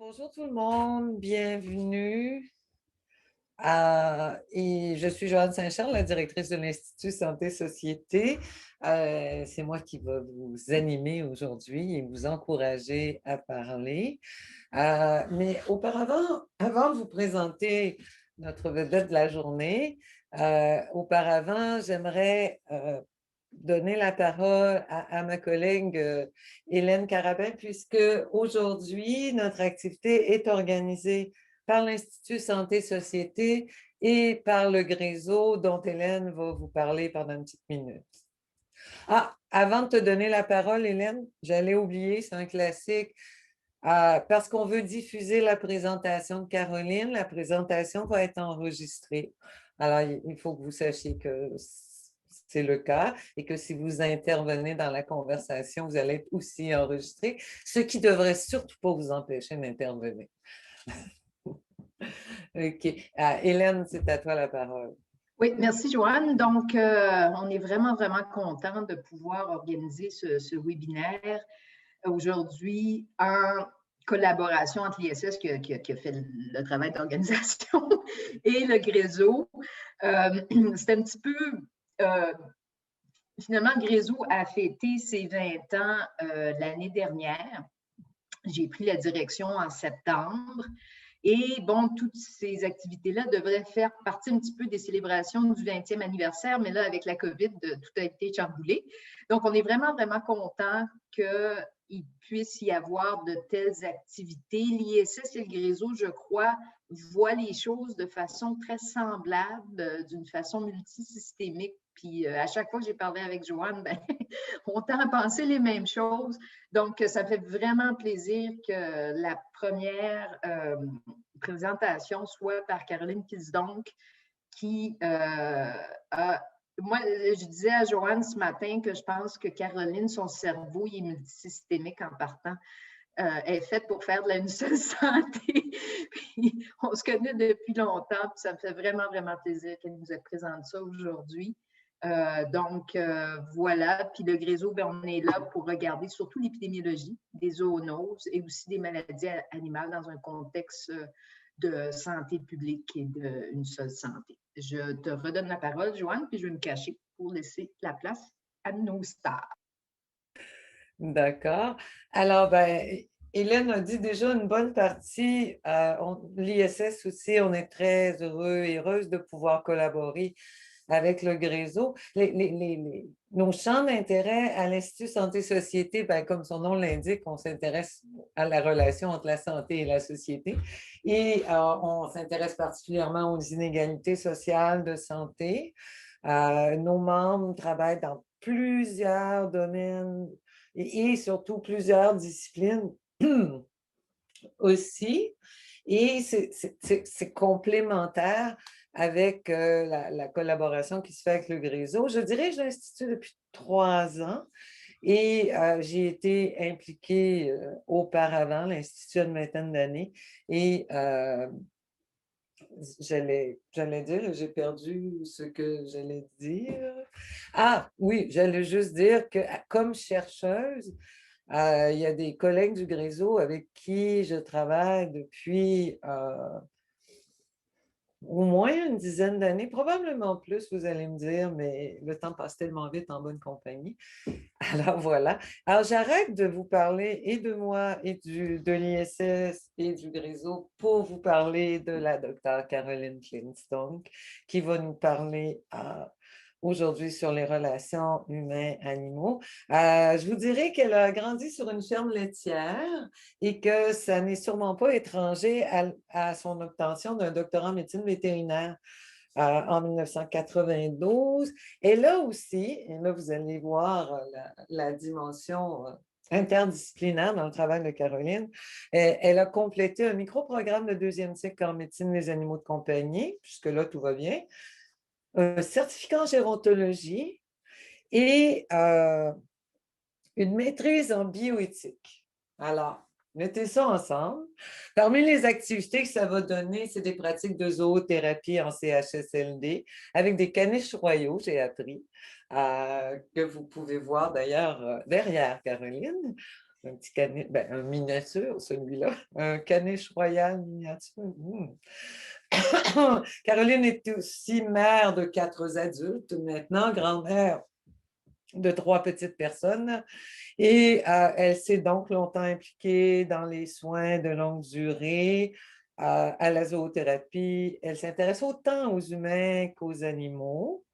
Bonjour tout le monde, bienvenue. Et je suis Joanne Saint-Charles, la directrice de l'Institut Santé Société. C'est moi qui vais vous animer aujourd'hui et vous encourager à parler. Mais auparavant, avant de vous présenter notre vedette de la journée, auparavant, j'aimerais donner la parole à ma collègue Hélène Carabin, puisque aujourd'hui, notre activité est organisée par l'Institut Santé Société et par le Gréseau, dont Hélène va vous parler pendant une petite minute. Avant de te donner la parole, Hélène, j'allais oublier, c'est un classique. Parce qu'on veut diffuser la présentation de Caroline, la présentation va être enregistrée. Alors, il faut que vous sachiez que c'est le cas et que si vous intervenez dans la conversation, vous allez être aussi enregistré, ce qui ne devrait surtout pas vous empêcher d'intervenir. OK. Hélène, c'est à toi la parole. Oui, merci Joanne. Donc, on est vraiment, vraiment content de pouvoir organiser ce webinaire aujourd'hui en collaboration entre l'ISS qui a fait le travail d'organisation et le Gréseau. C'est un petit peu, finalement, le Gréseau a fêté ses 20 ans l'année dernière. J'ai pris la direction en septembre. Et bon, toutes ces activités-là devraient faire partie un petit peu des célébrations du 20e anniversaire, mais là, avec la COVID, tout a été chamboulé. Donc, on est vraiment, vraiment content qu'il puisse y avoir de telles activités. L'ISS et le Gréseau, je crois, voient les choses de façon très semblable, d'une façon multisystémique. Puis à chaque fois que j'ai parlé avec Joanne, ben, on tend à penser les mêmes choses. Donc, ça me fait vraiment plaisir que la première présentation soit par Caroline Kilsdonck, qui moi, je disais à Joanne ce matin que je pense que Caroline, son cerveau, il est multisystémique en partant. Elle est faite pour faire de la seule santé. Puis, on se connaît depuis longtemps, puis ça me fait vraiment, vraiment plaisir qu'elle nous présente ça aujourd'hui. Voilà. Puis le Gréseau, ben, on est là pour regarder surtout l'épidémiologie des zoonoses et aussi des maladies animales dans un contexte de santé publique et d'une seule santé. Je te redonne la parole, Joanne, puis je vais me cacher pour laisser la place à nos stars. D'accord. Alors, ben, Hélène a dit déjà une bonne partie. L'ISS aussi, on est très heureux et heureuse de pouvoir collaborer avec le Gréseau. Nos champs d'intérêt à l'Institut Santé Société, ben, comme son nom l'indique, on s'intéresse à la relation entre la santé et la société. Et on s'intéresse particulièrement aux inégalités sociales de santé. Nos membres travaillent dans plusieurs domaines et surtout plusieurs disciplines aussi. Et c'est complémentaire avec la collaboration qui se fait avec le Gréseau. Je dirige l'Institut depuis 3 ans et j'ai été impliquée auparavant, l'Institut a une vingtaine d'années, et j'allais dire, j'ai perdu ce que j'allais dire. Oui, j'allais juste dire que comme chercheuse, il y a des collègues du Gréseau avec qui je travaille depuis au moins une dizaine d'années, probablement plus, vous allez me dire, mais le temps passe tellement vite en bonne compagnie. Alors voilà. Alors j'arrête de vous parler et de moi et de l'ISS et du Gréseau pour vous parler de la docteure Caroline Kilsdonck qui va nous parler aujourd'hui sur les relations humains-animaux. Je vous dirais qu'elle a grandi sur une ferme laitière et que ça n'est sûrement pas étranger à son obtention d'un doctorat en médecine vétérinaire en 1992. Et là aussi, et là vous allez voir la dimension interdisciplinaire dans le travail de Caroline, elle a complété un micro-programme de 2e cycle en médecine des animaux de compagnie, jusque-là tout va bien, un certificat en gérontologie et une maîtrise en bioéthique. Alors, mettez ça ensemble. Parmi les activités que ça va donner, c'est des pratiques de zoothérapie en CHSLD avec des caniches royaux, j'ai appris, que vous pouvez voir d'ailleurs derrière Caroline. Un petit caniche, ben, un miniature, celui-là. Un caniche royal miniature. Caroline est aussi mère de 4 adultes, maintenant grand-mère de 3 petites personnes. Et elle s'est donc longtemps impliquée dans les soins de longue durée, à la zoothérapie. Elle s'intéresse autant aux humains qu'aux animaux.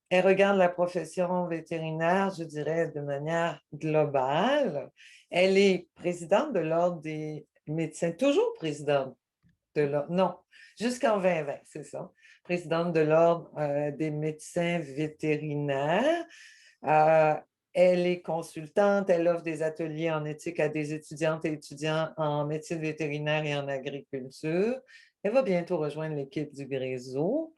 Elle regarde la profession vétérinaire, je dirais, de manière globale. Elle est présidente de l'Ordre des médecins, toujours présidente de l'Ordre, non, jusqu'en 2020, c'est ça, présidente de l'Ordre des médecins vétérinaires. Euh, Elle est consultante, elle offre des ateliers en éthique à des étudiantes et étudiants en médecine vétérinaire et en agriculture. Elle va bientôt rejoindre l'équipe du Gréseau.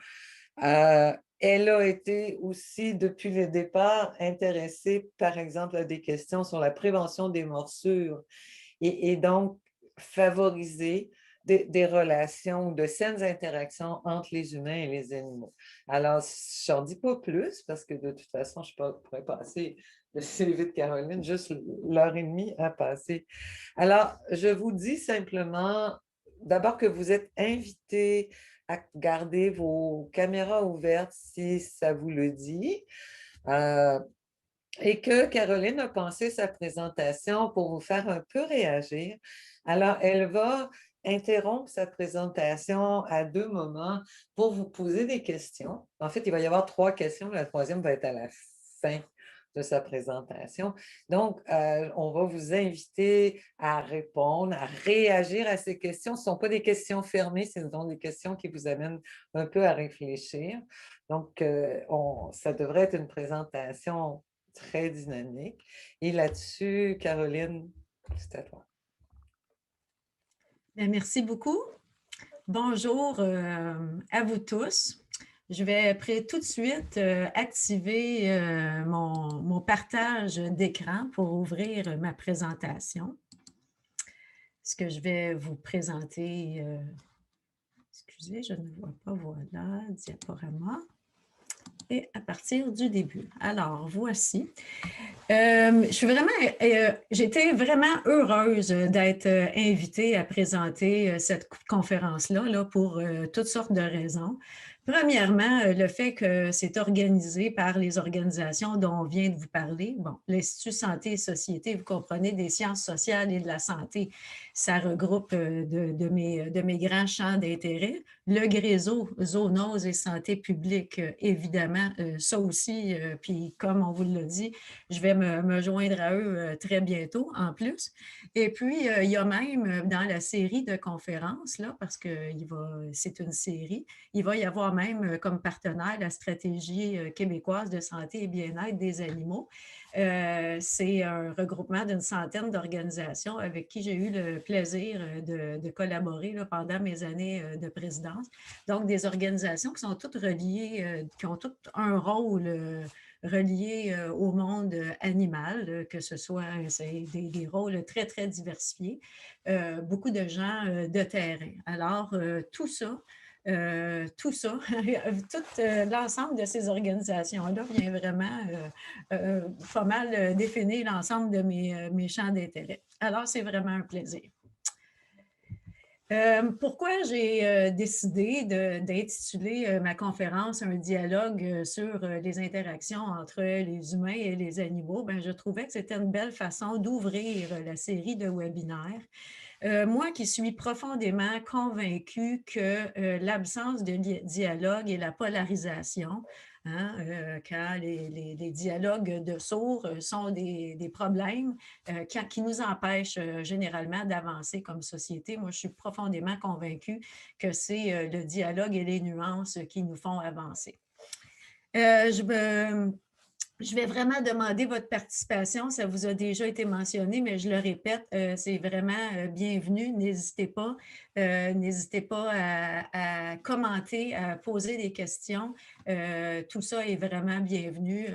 Elle a été aussi, depuis le départ, intéressée, par exemple, à des questions sur la prévention des morsures et donc favoriser des relations, de saines interactions entre les humains et les animaux. Alors, je n'en dis pas plus parce que de toute façon, je pourrais passer le CV de Caroline, juste l'heure et demie à passer. Alors, je vous dis simplement, d'abord que vous êtes invités à garder vos caméras ouvertes si ça vous le dit. Et que Caroline a pensé sa présentation pour vous faire un peu réagir. Alors, elle va interrompre sa présentation à 2 moments pour vous poser des questions. En fait, il va y avoir 3 questions. La troisième va être à la fin de sa présentation. Donc, on va vous inviter à répondre, à réagir à ces questions. Ce ne sont pas des questions fermées, ce sont des questions qui vous amènent un peu à réfléchir. Donc, ça devrait être une présentation très dynamique. Et là-dessus, Caroline, c'est à toi. Bien, merci beaucoup. Bonjour à vous tous. Je vais tout de suite activer mon partage d'écran pour ouvrir ma présentation. Ce que je vais vous présenter, excusez, je ne vois pas, voilà, diaporama. Et à partir du début. Alors, voici. J'étais vraiment heureuse d'être invitée à présenter cette conférence-là là, pour toutes sortes de raisons. Premièrement, le fait que c'est organisé par les organisations dont on vient de vous parler. Bon, l'Institut Santé et Société, vous comprenez, des sciences sociales et de la santé, ça regroupe de mes grands champs d'intérêt. Le Gréseau, zoonose et santé publique, évidemment, ça aussi, puis comme on vous l'a dit, je vais me joindre à eux très bientôt en plus. Et puis, il y a même dans la série de conférences, là, parce que c'est une série, il va y avoir même comme partenaire la stratégie québécoise de santé et bien-être des animaux. C'est un regroupement d'une centaine d'organisations avec qui j'ai eu le plaisir de collaborer là, pendant mes années de présidence. Donc, des organisations qui sont toutes reliées, qui ont toutes un rôle relié au monde animal, que ce soit des rôles très, très diversifiés, beaucoup de gens de terrain. Alors, tout ça, l'ensemble de ces organisations-là vient vraiment pas mal définir l'ensemble de mes champs d'intérêt. Alors, c'est vraiment un plaisir. Pourquoi j'ai décidé d'intituler ma conférence « Un dialogue sur les interactions entre les humains et les animaux », je trouvais que c'était une belle façon d'ouvrir la série de webinaires. Moi qui suis profondément convaincue que l'absence de dialogue et la polarisation, quand les dialogues de sourds sont des problèmes qui nous empêchent généralement d'avancer comme société. Moi, je suis profondément convaincue que c'est le dialogue et les nuances qui nous font avancer. Je vais vraiment demander votre participation. Ça vous a déjà été mentionné, mais je le répète, c'est vraiment bienvenu. N'hésitez pas à commenter, à poser des questions. Tout ça est vraiment bienvenu.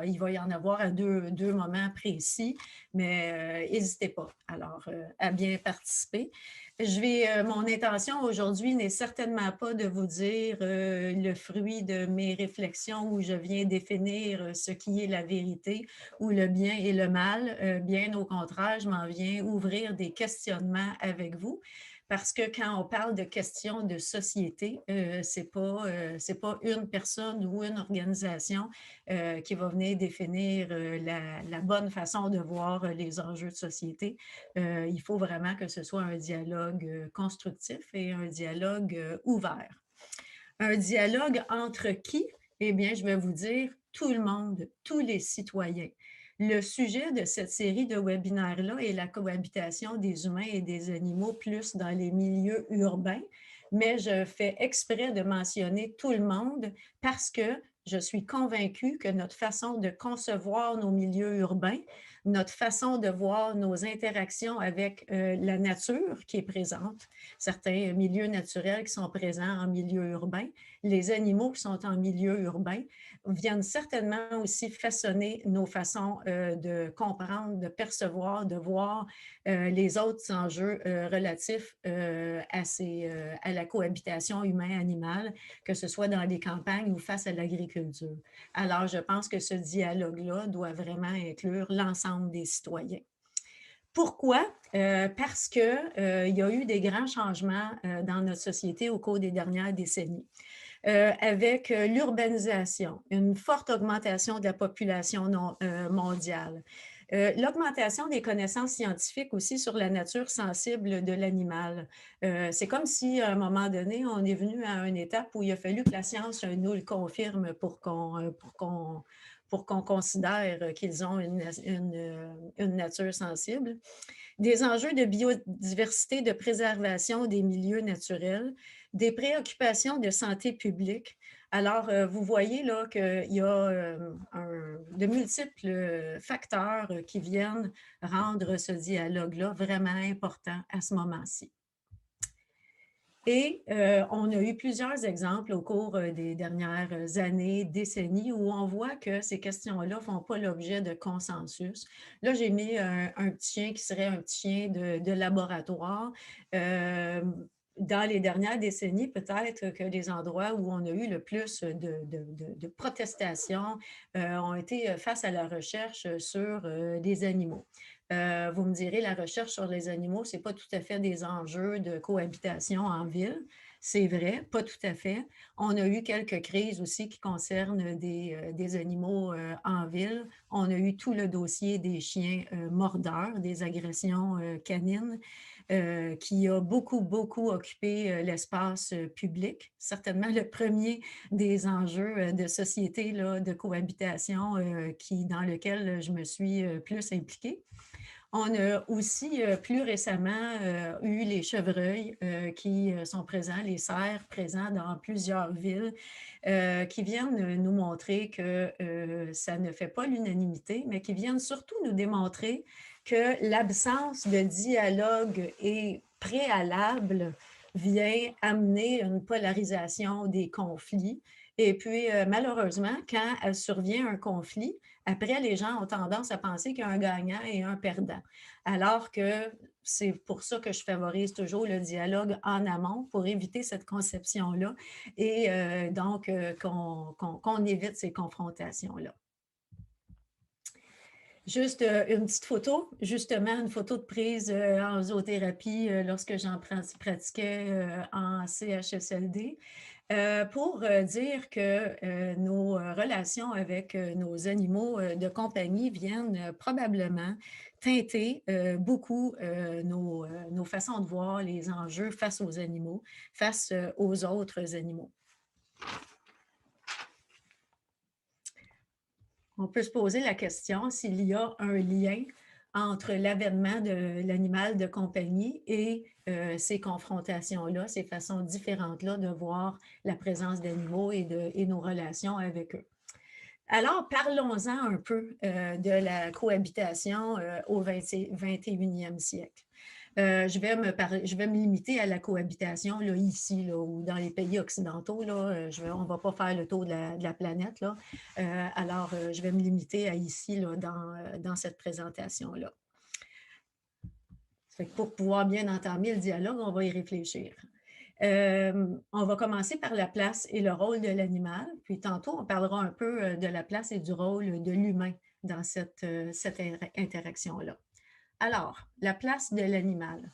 Il va y en avoir à deux moments précis, mais n'hésitez pas alors à bien participer. Mon intention aujourd'hui n'est certainement pas de vous dire le fruit de mes réflexions où je viens définir ce qui est la vérité ou le bien et le mal. Bien au contraire, je m'en viens ouvrir des questionnements avec vous. Parce que quand on parle de questions de société, ce n'est pas une personne ou une organisation qui va venir définir la bonne façon de voir les enjeux de société. Il faut vraiment que ce soit un dialogue constructif et un dialogue ouvert. Un dialogue entre qui? Eh bien, je vais vous dire tout le monde, tous les citoyens. Le sujet de cette série de webinaires-là est la cohabitation des humains et des animaux plus dans les milieux urbains, mais je fais exprès de mentionner tout le monde parce que je suis convaincue que notre façon de concevoir nos milieux urbains, notre façon de voir nos interactions avec la nature qui est présente, certains milieux naturels qui sont présents en milieu urbain, les animaux qui sont en milieu urbain, viennent certainement aussi façonner nos façons de comprendre, de percevoir, de voir les autres enjeux relatifs à la cohabitation humain-animale, que ce soit dans les campagnes ou face à l'agriculture. Alors, je pense que ce dialogue-là doit vraiment inclure l'ensemble des citoyens. Pourquoi? Parce qu'il y a eu des grands changements dans notre société au cours des dernières décennies. Avec l'urbanisation, une forte augmentation de la population mondiale, l'augmentation des connaissances scientifiques aussi sur la nature sensible de l'animal. C'est comme si, à un moment donné, on est venu à une étape où il a fallu que la science nous le confirme pour qu'on considère qu'ils ont une nature sensible. Des enjeux de biodiversité, de préservation des milieux naturels, des préoccupations de santé publique. Alors, vous voyez là qu'il y a de multiples facteurs qui viennent rendre ce dialogue-là vraiment important à ce moment-ci. Et on a eu plusieurs exemples au cours des dernières années, décennies, où on voit que ces questions-là ne font pas l'objet de consensus. Là, j'ai mis un petit chien qui serait un petit chien de laboratoire. Dans les dernières décennies, peut-être que les endroits où on a eu le plus de protestations ont été face à la recherche sur les animaux. Vous me direz, la recherche sur les animaux, ce n'est pas tout à fait des enjeux de cohabitation en ville. C'est vrai, pas tout à fait. On a eu quelques crises aussi qui concernent des animaux en ville. On a eu tout le dossier des chiens mordeurs, des agressions canines, qui a beaucoup occupé l'espace public. Certainement le premier des enjeux de société là, de cohabitation dans lequel je me suis plus impliquée. On a aussi plus récemment eu les chevreuils qui sont présents, les cerfs présents dans plusieurs villes qui viennent nous montrer que ça ne fait pas l'unanimité, mais qui viennent surtout nous démontrer que l'absence de dialogue est préalable vient amener une polarisation des conflits. Et puis, malheureusement, quand survient un conflit, après, les gens ont tendance à penser qu'il y a un gagnant et un perdant. Alors que c'est pour ça que je favorise toujours le dialogue en amont pour éviter cette conception-là et donc qu'on évite ces confrontations-là. Juste une petite photo, justement une photo de prise en zoothérapie lorsque j'en pratiquais en CHSLD. Pour dire que nos relations avec nos animaux de compagnie viennent probablement teinter beaucoup nos façons de voir les enjeux face aux animaux, face aux autres animaux. On peut se poser la question s'il y a un lien entre l'avènement de l'animal de compagnie et ces confrontations-là, ces façons différentes-là de voir la présence d'animaux et nos relations avec eux. Alors, parlons-en un peu de la cohabitation au 21e siècle. je vais me limiter à la cohabitation là, ici là, ou dans les pays occidentaux. Là, on ne va pas faire le tour de la planète. Là. Alors, je vais me limiter à ici là, dans cette présentation-là. Pour pouvoir bien entamer le dialogue, on va y réfléchir. On va commencer par la place et le rôle de l'animal, puis tantôt, on parlera un peu de la place et du rôle de l'humain dans cette interaction-là. Alors, la place de l'animal.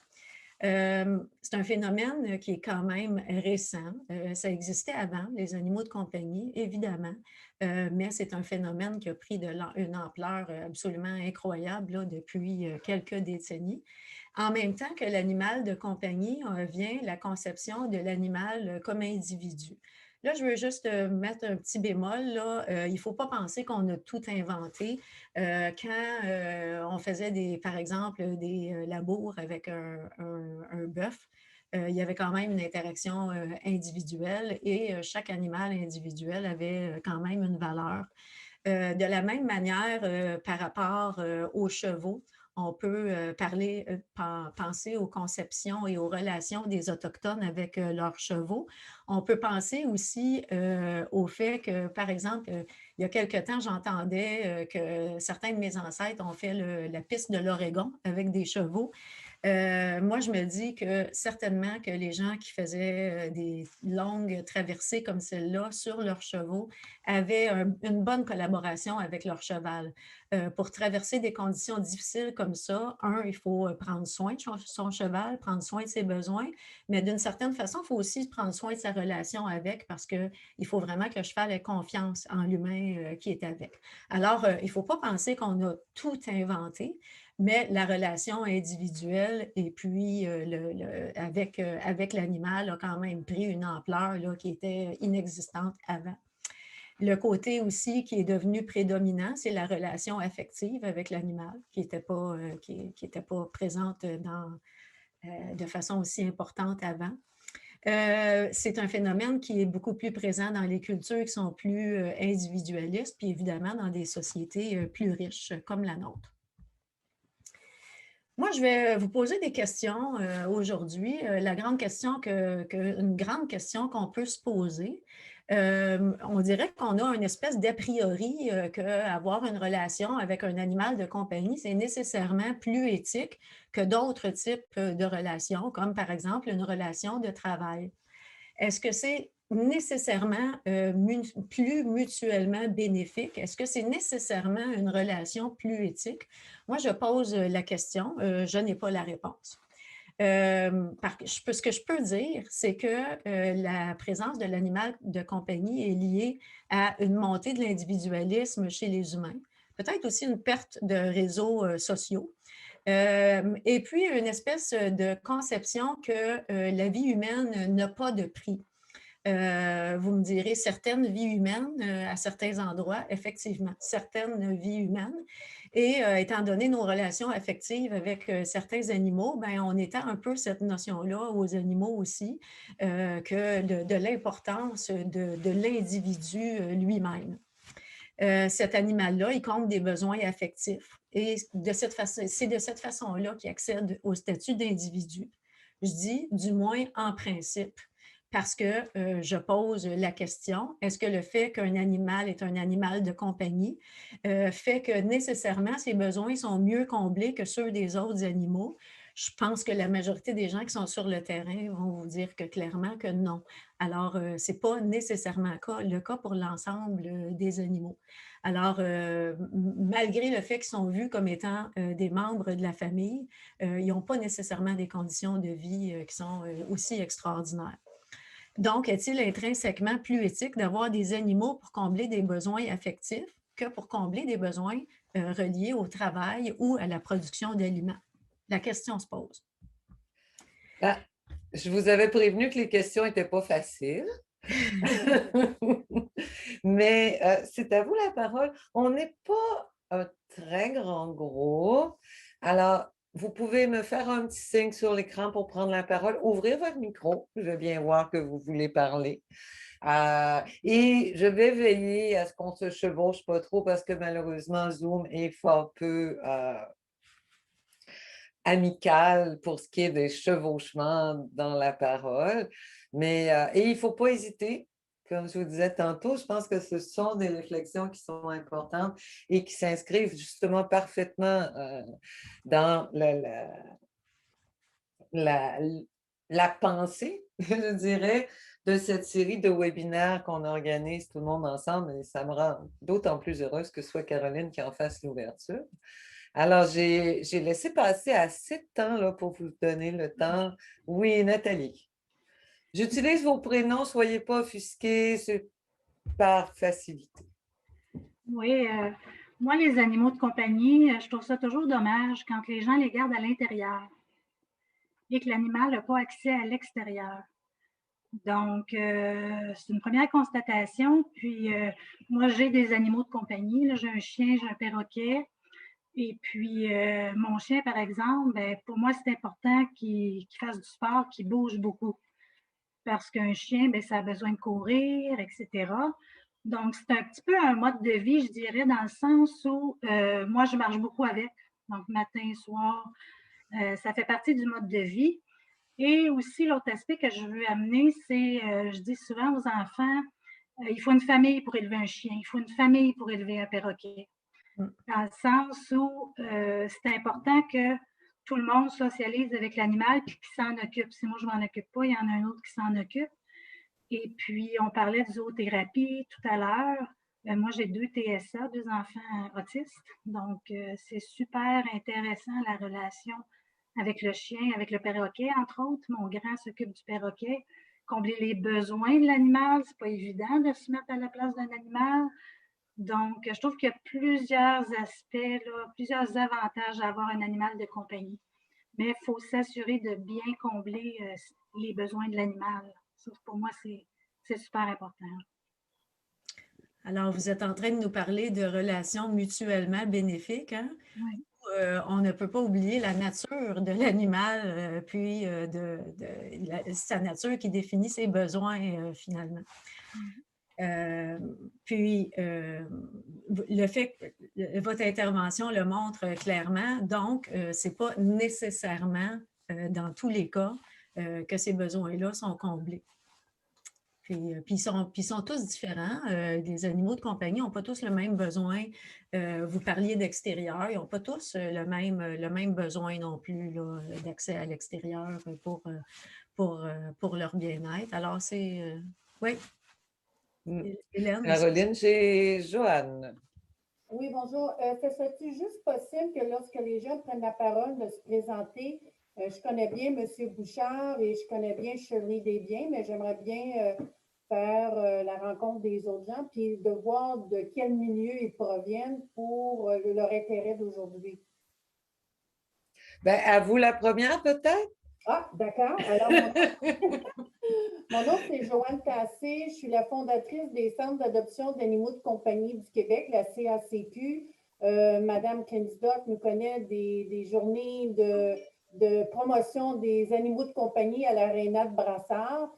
C'est un phénomène qui est quand même récent. Ça existait avant, les animaux de compagnie, évidemment, mais c'est un phénomène qui a pris une ampleur absolument incroyable là, depuis quelques décennies. En même temps que l'animal de compagnie, vient la conception de l'animal comme individu. Là, je veux juste mettre un petit bémol. Là. Il ne faut pas penser qu'on a tout inventé. Quand on faisait, par exemple, des labours avec un bœuf, il y avait quand même une interaction individuelle et chaque animal individuel avait quand même une valeur. De la même manière, par rapport aux chevaux, on peut penser aux conceptions et aux relations des Autochtones avec leurs chevaux. On peut penser aussi au fait que, par exemple, il y a quelque temps, j'entendais que certains de mes ancêtres ont fait la piste de l'Oregon avec des chevaux. Moi, je me dis que certainement que les gens qui faisaient des longues traversées comme celle-là sur leurs chevaux avaient une bonne collaboration avec leur cheval. Pour traverser des conditions difficiles comme ça, il faut prendre soin de son cheval, prendre soin de ses besoins, mais d'une certaine façon, il faut aussi prendre soin de sa relation avec parce qu'il faut vraiment que le cheval ait confiance en l'humain qui est avec. Alors, il ne faut pas penser qu'on a tout inventé, mais la relation individuelle et puis avec l'animal a quand même pris une ampleur là, qui était inexistante avant. Le côté aussi qui est devenu prédominant, c'est la relation affective avec l'animal, qui n'était pas présente de façon aussi importante avant. C'est un phénomène qui est beaucoup plus présent dans les cultures qui sont plus individualistes, puis évidemment dans des sociétés plus riches comme la nôtre. Moi, je vais vous poser des questions aujourd'hui. Une grande question qu'on peut se poser, on dirait qu'on a une espèce d'a priori qu'avoir une relation avec un animal de compagnie, c'est nécessairement plus éthique que d'autres types de relations, comme par exemple une relation de travail. Est-ce que c'est nécessairement plus mutuellement bénéfique? Est-ce que c'est nécessairement une relation plus éthique? Moi, je pose la question, je n'ai pas la réponse. Ce que je peux dire, c'est que la présence de l'animal de compagnie est liée à une montée de l'individualisme chez les humains, peut-être aussi une perte de réseaux sociaux. Et puis, une espèce de conception que la vie humaine n'a pas de prix. Vous me direz, certaines vies humaines, à certains endroits, effectivement, certaines vies humaines. Et étant donné nos relations affectives avec certains animaux, ben, on étend un peu cette notion-là aux animaux aussi, que de l'importance de l'individu lui-même. Cet animal-là, il compte des besoins affectifs. Et c'est de cette façon-là qu'il accède au statut d'individu. Je dis, du moins en principe, parce que je pose la question, est-ce que le fait qu'un animal est un animal de compagnie fait que nécessairement ses besoins sont mieux comblés que ceux des autres animaux? Je pense que la majorité des gens qui sont sur le terrain vont vous dire que clairement que non. Alors, ce n'est pas nécessairement le cas pour l'ensemble des animaux. Alors, malgré le fait qu'ils sont vus comme étant des membres de la famille, ils n'ont pas nécessairement des conditions de vie qui sont aussi extraordinaires. Donc, est-il intrinsèquement plus éthique d'avoir des animaux pour combler des besoins affectifs que pour combler des besoins reliés au travail ou à la production d'aliments? La question se pose. Ben, je vous avais prévenu que les questions n'étaient pas faciles. Mais c'est à vous la parole. On n'est pas un très grand groupe. Alors, vous pouvez me faire un petit signe sur l'écran pour prendre la parole, ouvrir votre micro. Je vais bien voir que vous voulez parler. Et je vais veiller à ce qu'on ne se chevauche pas trop parce que malheureusement, Zoom est fort peu amical pour ce qui est des chevauchements dans la parole. Et il ne faut pas hésiter. Comme je vous disais tantôt, je pense que ce sont des réflexions qui sont importantes et qui s'inscrivent justement parfaitement dans la, la pensée, je dirais, de cette série de webinaires qu'on organise tout le monde ensemble. Et ça me rend d'autant plus heureuse que ce soit Caroline qui en fasse l'ouverture. Alors, j'ai laissé passer assez de temps là, pour vous donner le temps. Oui, Nathalie. J'utilise vos prénoms, soyez pas offusqués, c'est par facilité. Oui, moi, les animaux de compagnie, je trouve ça toujours dommage quand les gens les gardent à l'intérieur et que l'animal n'a pas accès à l'extérieur. Donc, c'est une première constatation. Puis, moi, j'ai des animaux de compagnie. J'ai un chien, j'ai un perroquet. Et puis, mon chien, par exemple, ben, pour moi, c'est important qu'il fasse du sport, qu'il bouge beaucoup. Parce qu'un chien, ben, ça a besoin de courir, etc. Donc, c'est un petit peu un mode de vie, je dirais, dans le sens où moi, je marche beaucoup avec. Donc, matin, soir, ça fait partie du mode de vie. Et aussi, l'autre aspect que je veux amener, c'est, je dis souvent aux enfants, il faut une famille pour élever un chien, il faut une famille pour élever un perroquet. Dans le sens où c'est important que tout le monde socialise avec l'animal puis qu'il s'en occupe. Si moi, je ne m'en occupe pas, il y en a un autre qui s'en occupe. Et puis, on parlait de zoothérapie tout à l'heure. Moi, j'ai 2 TSA, 2 enfants autistes. Donc, c'est super intéressant la relation avec le chien, avec le perroquet, entre autres. Mon grand s'occupe du perroquet. Combler les besoins de l'animal, c'est pas évident de se mettre à la place d'un animal. Donc, je trouve qu'il y a plusieurs aspects, là, plusieurs avantages à avoir un animal de compagnie. Mais il faut s'assurer de bien combler les besoins de l'animal. Ça, pour moi, c'est super important. Alors, vous êtes en train de nous parler de relations mutuellement bénéfiques, hein? Oui. On ne peut pas oublier la nature de l'animal, puis sa nature qui définit ses besoins finalement. Puis, le fait que votre intervention le montre clairement, donc, ce n'est pas nécessairement, dans tous les cas, que ces besoins-là sont comblés. Puis ils sont tous différents. Les animaux de compagnie n'ont pas tous le même besoin. Vous parliez d'extérieur, ils n'ont pas tous le même besoin non plus d'accès à l'extérieur pour leur bien-être. Alors, c'est... oui. Hélène. Caroline, j'ai Joanne. Oui, bonjour. Ce serait-il juste possible que lorsque les gens prennent la parole de se présenter, je connais bien M. Bouchard et je connais bien Shirley Desbiens, mais j'aimerais bien faire la rencontre des autres gens, puis de voir de quel milieu ils proviennent pour leur intérêt d'aujourd'hui. Bien, à vous la première, peut-être? Ah, d'accord. Alors, mon nom, c'est Joanne Tassé. Je suis la fondatrice des Centres d'adoption d'animaux de compagnie du Québec, la CACQ. Madame Kensdock nous connaît des journées de promotion des animaux de compagnie à l'Aréna de Brassard.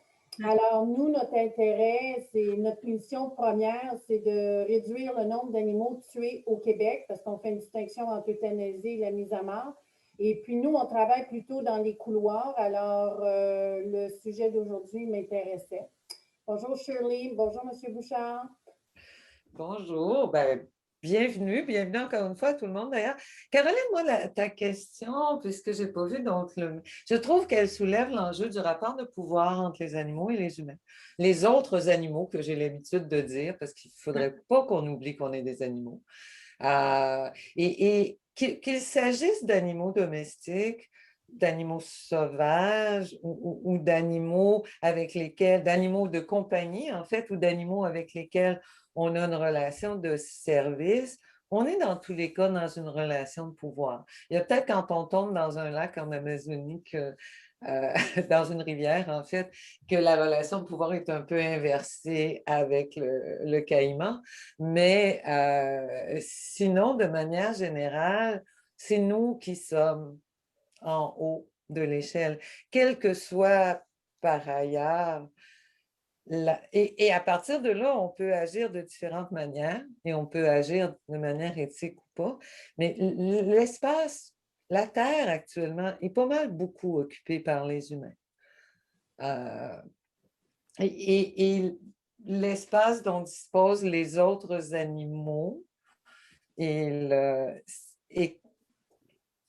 Alors, nous, notre intérêt, c'est notre mission première, c'est de réduire le nombre d'animaux tués au Québec, parce qu'on fait une distinction entre l'euthanasie et la mise à mort. Et puis, nous, on travaille plutôt dans les couloirs. Alors, le sujet d'aujourd'hui m'intéressait. Bonjour Shirley. Bonjour M. Bouchard. Bonjour. Ben, bienvenue encore une fois tout le monde d'ailleurs. Caroline, moi, ta question, puisque je n'ai pas vu, donc je trouve qu'elle soulève l'enjeu du rapport de pouvoir entre les animaux et les humains. Les autres animaux que j'ai l'habitude de dire, parce qu'il ne faudrait pas qu'on oublie qu'on est des animaux. Et qu'il s'agisse d'animaux domestiques, d'animaux sauvages ou d'animaux d'animaux de compagnie, en fait, ou d'animaux avec lesquels on a une relation de service, on est dans tous les cas dans une relation de pouvoir. Il y a peut-être quand on tombe dans un lac en Amazonie dans une rivière, en fait, que la relation de pouvoir est un peu inversée avec le caïman. Mais sinon, de manière générale, c'est nous qui sommes en haut de l'échelle, quel que soit par ailleurs. Et à partir de là, on peut agir de différentes manières et on peut agir de manière éthique ou pas. Mais l'espace la Terre actuellement est pas mal beaucoup occupée par les humains. Euh, et l'espace dont disposent les autres animaux, et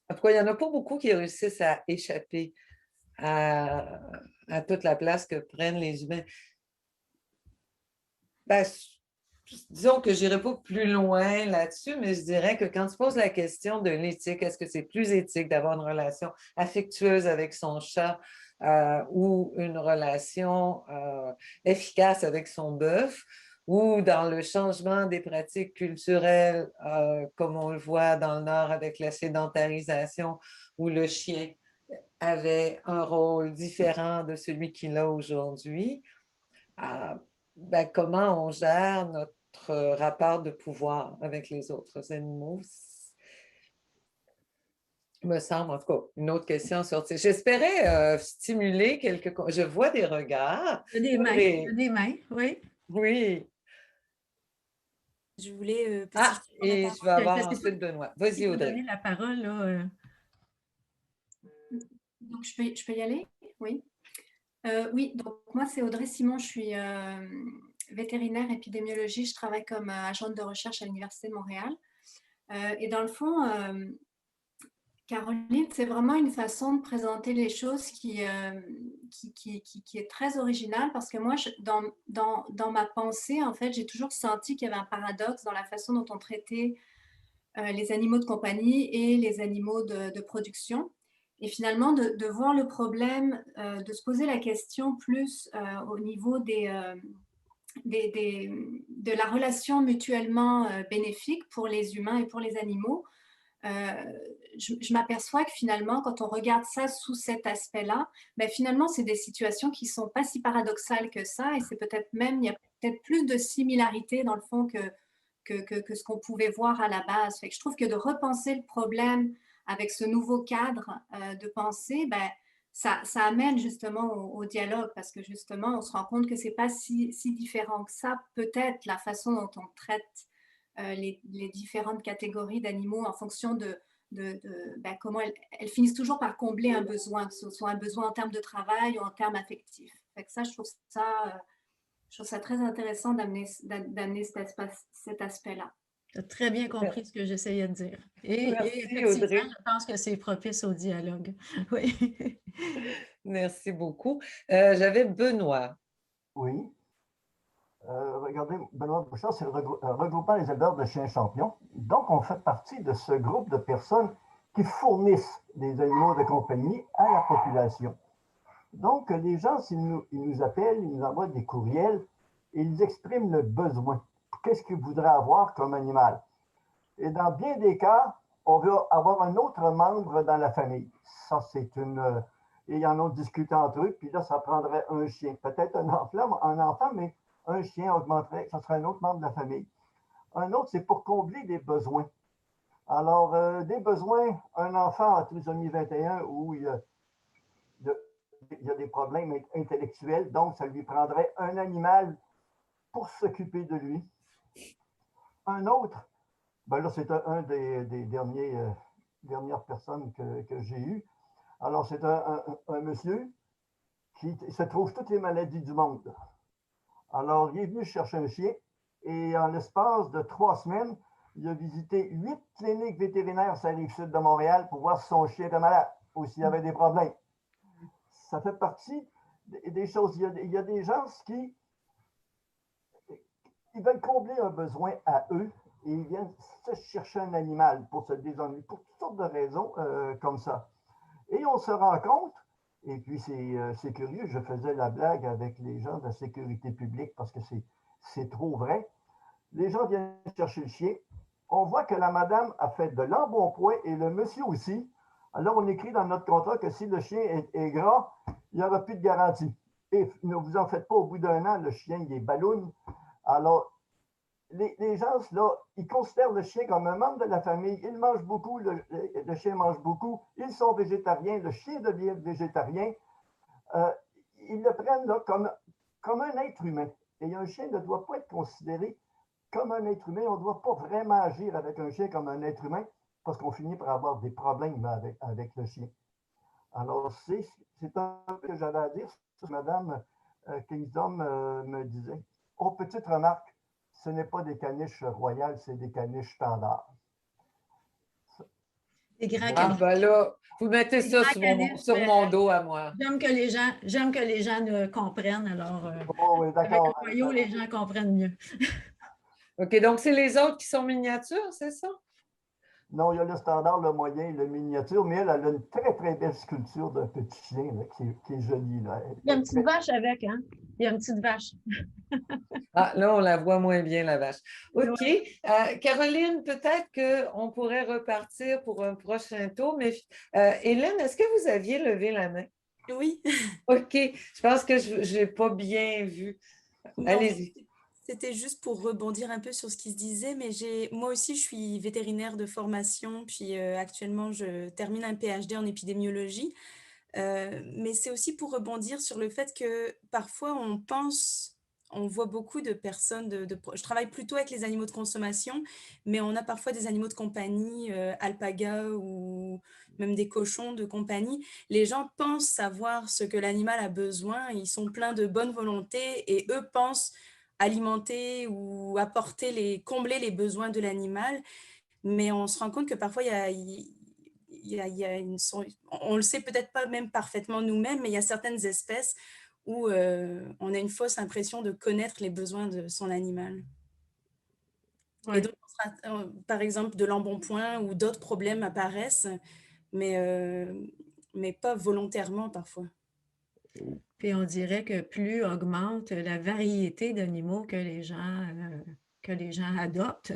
en tout cas, il n'y en a pas beaucoup qui réussissent à échapper à, à toute la place que prennent les humains. Ben, disons que je n'irai pas plus loin là-dessus, mais je dirais que quand tu poses la question de l'éthique, est-ce que c'est plus éthique d'avoir une relation affectueuse avec son chat ou une relation efficace avec son bœuf, ou dans le changement des pratiques culturelles, comme on le voit dans le Nord avec la sédentarisation, où le chien avait un rôle différent de celui qu'il a aujourd'hui. Ben, comment on gère notre rapport de pouvoir avec les autres animaux? Il me semble, en tout cas, une autre question sortie. J'espérais stimuler quelques... Je vois des regards. Il y a des mains, il y a des mains, oui. Oui. Je voulais et je vais avoir ensuite Benoît. Vas-y, Audrey. Donner la parole, là. Donc, je peux y aller? Oui. Oui, donc moi, c'est Audrey Simon. Je suis vétérinaire épidémiologiste. Je travaille comme agente de recherche à l'Université de Montréal. Et dans le fond, Caroline, c'est vraiment une façon de présenter les choses qui est très originale parce que moi, dans ma pensée, en fait, j'ai toujours senti qu'il y avait un paradoxe dans la façon dont on traitait les animaux de compagnie et les animaux de production. Et finalement, de voir le problème, de se poser la question plus au niveau de la relation mutuellement bénéfique pour les humains et pour les animaux. Je m'aperçois que finalement, quand on regarde ça sous cet aspect-là, ben finalement, c'est des situations qui ne sont pas si paradoxales que ça, et c'est peut-être même, il y a peut-être plus de similarités dans le fond que ce qu'on pouvait voir à la base. Fait que je trouve que de repenser le problème avec ce nouveau cadre de pensée, ben, ça amène justement au dialogue, parce que justement, on se rend compte que ce n'est pas si différent que ça, peut-être la façon dont on traite les différentes catégories d'animaux en fonction de ben, comment elles finissent toujours par combler un besoin, que ce soit un besoin en termes de travail ou en termes affectifs. Fait que ça, je trouve ça très intéressant d'amener cet aspect-là. Tu as très bien compris ce que j'essayais de dire. Et effectivement, Audrey. je pense que c'est propice au dialogue. Oui. Merci beaucoup. J'avais Benoît. Oui. Regardez, Benoît Bouchard, c'est le regroupement des éleveurs de chiens champions. Donc, on fait partie de ce groupe de personnes qui fournissent des animaux de compagnie à la population. Donc, les gens, ils nous appellent, ils nous envoient des courriels et ils expriment le besoin. Qu'est-ce qu'ils voudraient avoir comme animal? Et dans bien des cas, on veut avoir un autre membre dans la famille. Ça, c'est une... Et ils en ont discuté entre eux, puis là, ça prendrait un chien. Peut-être un enfant, mais un chien augmenterait, ça serait un autre membre de la famille. Un autre, c'est pour combler des besoins. Alors, des besoins, un enfant en trisomie 21 où il y a des problèmes intellectuels, donc ça lui prendrait un animal pour s'occuper de lui. Un autre, ben là, c'est un des dernières personnes que j'ai eues. Alors, c'est un monsieur qui se trouve toutes les maladies du monde. Alors, il est venu chercher un chien et en l'espace de 3 semaines, il a visité 8 cliniques vétérinaires sur la rive sud de Montréal pour voir si son chien était malade ou s'il y avait des problèmes. Ça fait partie des choses. Il y a des gens qui ils veulent combler un besoin à eux et ils viennent se chercher un animal pour se désennuyer, pour toutes sortes de raisons comme ça. Et on se rend compte, et puis c'est curieux, je faisais la blague avec les gens de la sécurité publique parce que c'est trop vrai. Les gens viennent chercher le chien. On voit que la madame a fait de l'embonpoint et le monsieur aussi. Alors, on écrit dans notre contrat que si le chien est gras, il n'y aura plus de garantie. Et ne vous en faites pas, au bout d'1 an, le chien, il est balloune. Alors, les gens, là, ils considèrent le chien comme un membre de la famille. Il mange beaucoup, le chien mange beaucoup. Ils sont végétariens, le chien devient végétarien. Ils le prennent là, comme un être humain. Et un chien ne doit pas être considéré comme un être humain. On ne doit pas vraiment agir avec un chien comme un être humain. parce qu'on finit par avoir des problèmes avec le chien. Alors, c'est un peu ce que j'avais à dire. Madame Kingdom me disait, oh, petite remarque, ce n'est pas des caniches royales, c'est des caniches standards. Des grands Ah, caniches. ben là, vous mettez Des ça grands caniches, sur mon dos à moi. J'aime que les gens comprennent. Alors, Oh, oui, avec d'accord. Royo, les gens comprennent mieux. OK, donc c'est les autres qui sont miniatures, c'est ça? Non, il y a le standard, le moyen, le miniature, mais elle a une très, très belle sculpture d'un petit chien là, qui est jolie. Là. Il y a une petite vache avec, hein? Il y a une petite vache. Ah, là, on la voit moins bien, la vache. OK. Ouais. Caroline, peut-être qu'on pourrait repartir pour un prochain tour, mais Hélène, est-ce que vous aviez levé la main? Oui. OK. Je pense que je n'ai pas bien vu. Allez-y. C'était juste pour rebondir un peu sur ce qui se disait, mais moi aussi, je suis vétérinaire de formation, puis actuellement, je termine un PhD en épidémiologie. Mais c'est aussi pour rebondir sur le fait que parfois, on voit beaucoup de personnes, je travaille plutôt avec les animaux de consommation, mais on a parfois des animaux de compagnie, alpagas ou même des cochons de compagnie. Les gens pensent savoir ce que l'animal a besoin, ils sont pleins de bonne volonté et eux pensent alimenter ou combler les besoins de l'animal, mais on se rend compte que parfois on le sait peut-être pas même parfaitement nous-mêmes, mais il y a certaines espèces où on a une fausse impression de connaître les besoins de son animal. Ouais. Et donc, par exemple, de l'embonpoint ou d'autres problèmes apparaissent, mais pas volontairement parfois. Puis on dirait que plus augmente la variété d'animaux que les gens adoptent,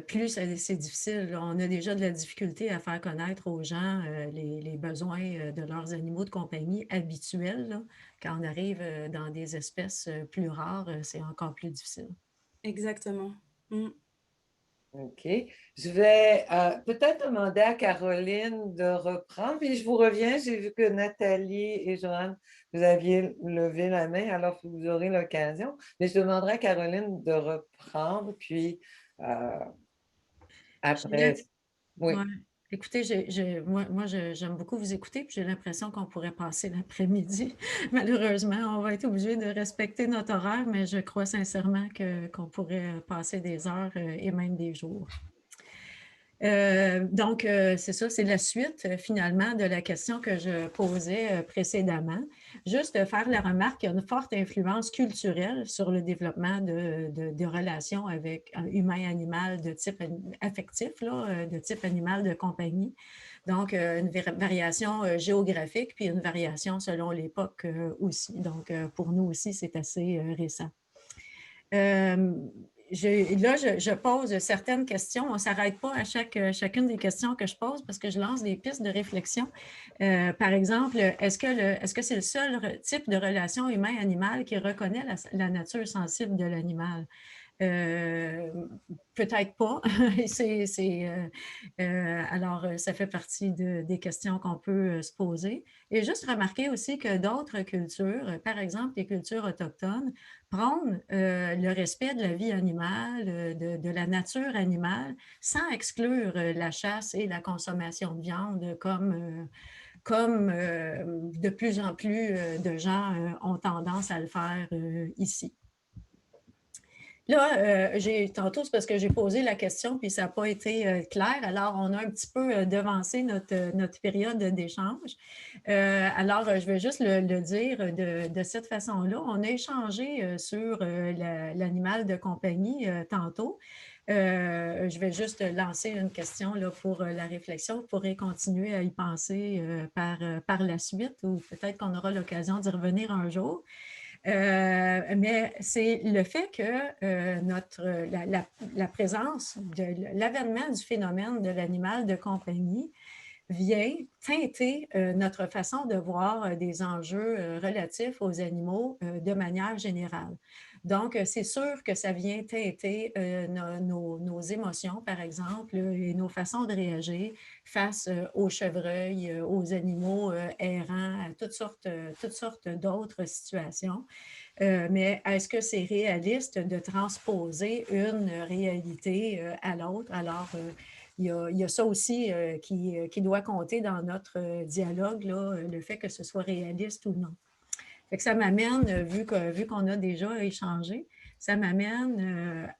plus c'est difficile. On a déjà de la difficulté à faire connaître aux gens les besoins de leurs animaux de compagnie habituels, là. Quand on arrive dans des espèces plus rares, c'est encore plus difficile. Exactement. Mm. OK. Je vais peut-être demander à Caroline de reprendre, puis je vous reviens. J'ai vu que Nathalie et Joanne, vous aviez levé la main, alors vous aurez l'occasion. Mais je demanderai à Caroline de reprendre, puis après. Oui. Ouais. Écoutez, moi, j'aime beaucoup vous écouter, puis j'ai l'impression qu'on pourrait passer l'après-midi. Malheureusement, on va être obligé de respecter notre horaire, mais je crois sincèrement qu'on pourrait passer des heures et même des jours. Donc, c'est ça, c'est la suite finalement de la question que je posais précédemment. Juste faire la remarque qu'il y a une forte influence culturelle sur le développement de relations avec humain-animal de type affectif, là, de type animal de compagnie. Donc, une variation géographique, puis une variation selon l'époque aussi. Donc, pour nous aussi, c'est assez récent. Je pose certaines questions. On ne s'arrête pas à chacune des questions que je pose parce que je lance des pistes de réflexion. Par exemple, est-ce que c'est le seul type de relation humain-animal qui reconnaît la nature sensible de l'animal? Peut-être pas. Alors, ça fait partie des questions qu'on peut se poser. Et juste remarquer aussi que d'autres cultures, par exemple les cultures autochtones, prônent le respect de la vie animale, de la nature animale, sans exclure la chasse et la consommation de viande comme de plus en plus de gens ont tendance à le faire ici. Là, tantôt, c'est parce que j'ai posé la question puis ça n'a pas été clair. Alors, on a un petit peu devancé notre période d'échange. Alors, je vais juste le dire de cette façon-là. On a échangé sur l'animal de compagnie tantôt. Je vais juste lancer une question là, pour la réflexion. Vous pourrez continuer à y penser par la suite ou peut-être qu'on aura l'occasion d'y revenir un jour. Mais c'est le fait que la présence de l'avènement du phénomène de l'animal de compagnie vient teinter notre façon de voir des enjeux relatifs aux animaux de manière générale. Donc, c'est sûr que ça vient teinter nos émotions, par exemple, et nos façons de réagir face aux chevreuils, aux animaux errants, à toutes sortes d'autres situations. Mais est-ce que c'est réaliste de transposer une réalité à l'autre? Alors, il y a ça aussi qui doit compter dans notre dialogue, là, le fait que ce soit réaliste ou non. Fait que ça m'amène, vu qu'on a déjà échangé, ça m'amène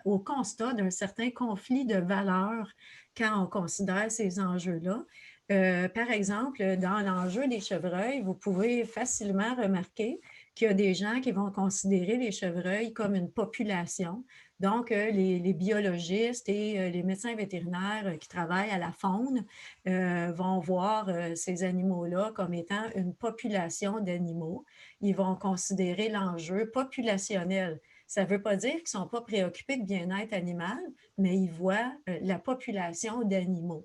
au constat d'un certain conflit de valeurs quand on considère ces enjeux-là. Par exemple, dans l'enjeu des chevreuils, vous pouvez facilement remarquer qu'il y a des gens qui vont considérer les chevreuils comme une population. Donc, les biologistes et les médecins vétérinaires qui travaillent à la faune vont voir ces animaux-là comme étant une population d'animaux. Ils vont considérer l'enjeu populationnel. Ça ne veut pas dire qu'ils ne sont pas préoccupés de bien-être animal, mais ils voient la population d'animaux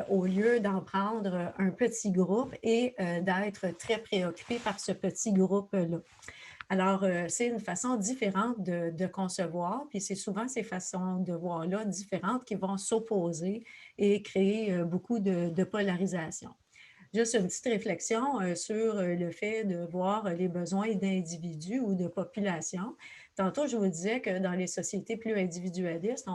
au lieu d'en prendre un petit groupe et d'être très préoccupés par ce petit groupe-là. Alors, c'est une façon différente de concevoir, puis c'est souvent ces façons de voir-là différentes qui vont s'opposer et créer beaucoup de polarisation. Juste une petite réflexion sur le fait de voir les besoins d'individus ou de populations. Tantôt, je vous disais que dans les sociétés plus individualistes,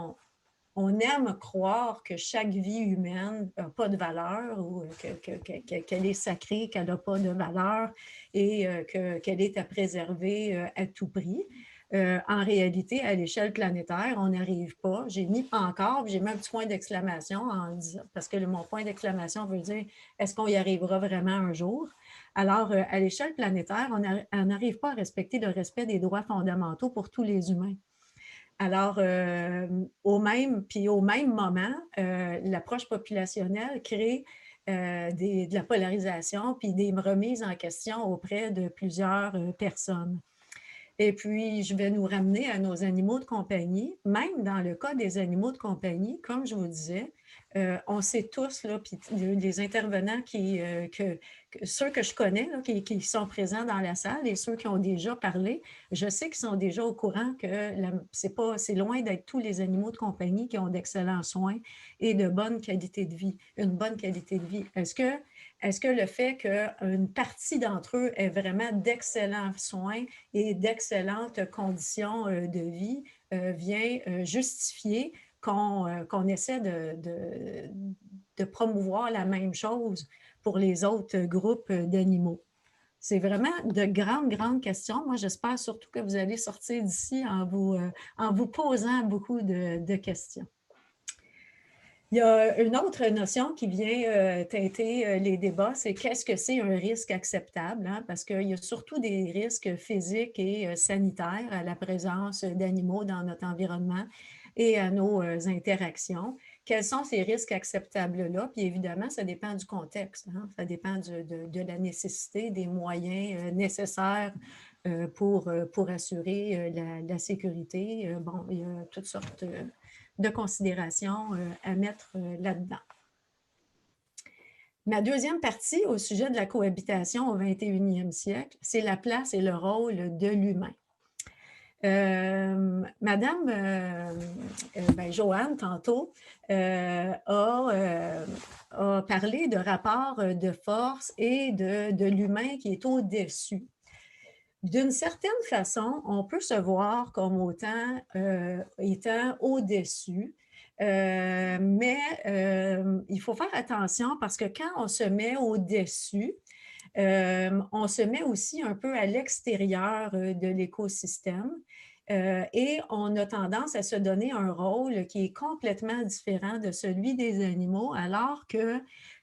on aime croire que chaque vie humaine n'a pas de valeur ou qu'elle est sacrée, qu'elle n'a pas de valeur et qu'elle est à préserver à tout prix. En réalité, à l'échelle planétaire, on n'arrive pas. J'ai mis pas encore, j'ai mis un petit point d'exclamation parce que mon point d'exclamation veut dire est-ce qu'on y arrivera vraiment un jour? Alors, à l'échelle planétaire, on n'arrive pas à respecter le respect des droits fondamentaux pour tous les humains. Alors, au même moment, l'approche populationnelle crée de la polarisation puis des remises en question auprès de plusieurs personnes. Et puis, je vais nous ramener à nos animaux de compagnie. Même dans le cas des animaux de compagnie, comme je vous disais, on sait tous, là, puis les intervenants ceux que je connais, là, qui sont présents dans la salle et ceux qui ont déjà parlé, je sais qu'ils sont déjà au courant que c'est loin d'être tous les animaux de compagnie qui ont d'excellents soins et de bonne qualité de vie, une bonne qualité de vie. Est-ce que le fait qu'une partie d'entre eux ait vraiment d'excellents soins et d'excellentes conditions de vie vient justifier qu'on essaie de promouvoir la même chose pour les autres groupes d'animaux? C'est vraiment de grandes questions. Moi, j'espère surtout que vous allez sortir d'ici en vous posant beaucoup de questions. Il y a une autre notion qui vient teinter les débats, c'est qu'est-ce que c'est un risque acceptable, hein? Parce qu'il y a surtout des risques physiques et sanitaires à la présence d'animaux dans notre environnement et à nos interactions. Quels sont ces risques acceptables-là? Puis évidemment, ça dépend du contexte, hein? Ça dépend de la nécessité, des moyens nécessaires pour assurer la sécurité. Bon, il y a toutes sortes de considérations à mettre là-dedans. Ma deuxième partie au sujet de la cohabitation au 21e siècle, c'est la place et le rôle de l'humain. Madame Joanne, tantôt, a parlé de rapport de force et de l'humain qui est au-dessus. D'une certaine façon, on peut se voir comme étant au-dessus, mais il faut faire attention parce que quand on se met au-dessus, on se met aussi un peu à l'extérieur de l'écosystème et on a tendance à se donner un rôle qui est complètement différent de celui des animaux, alors que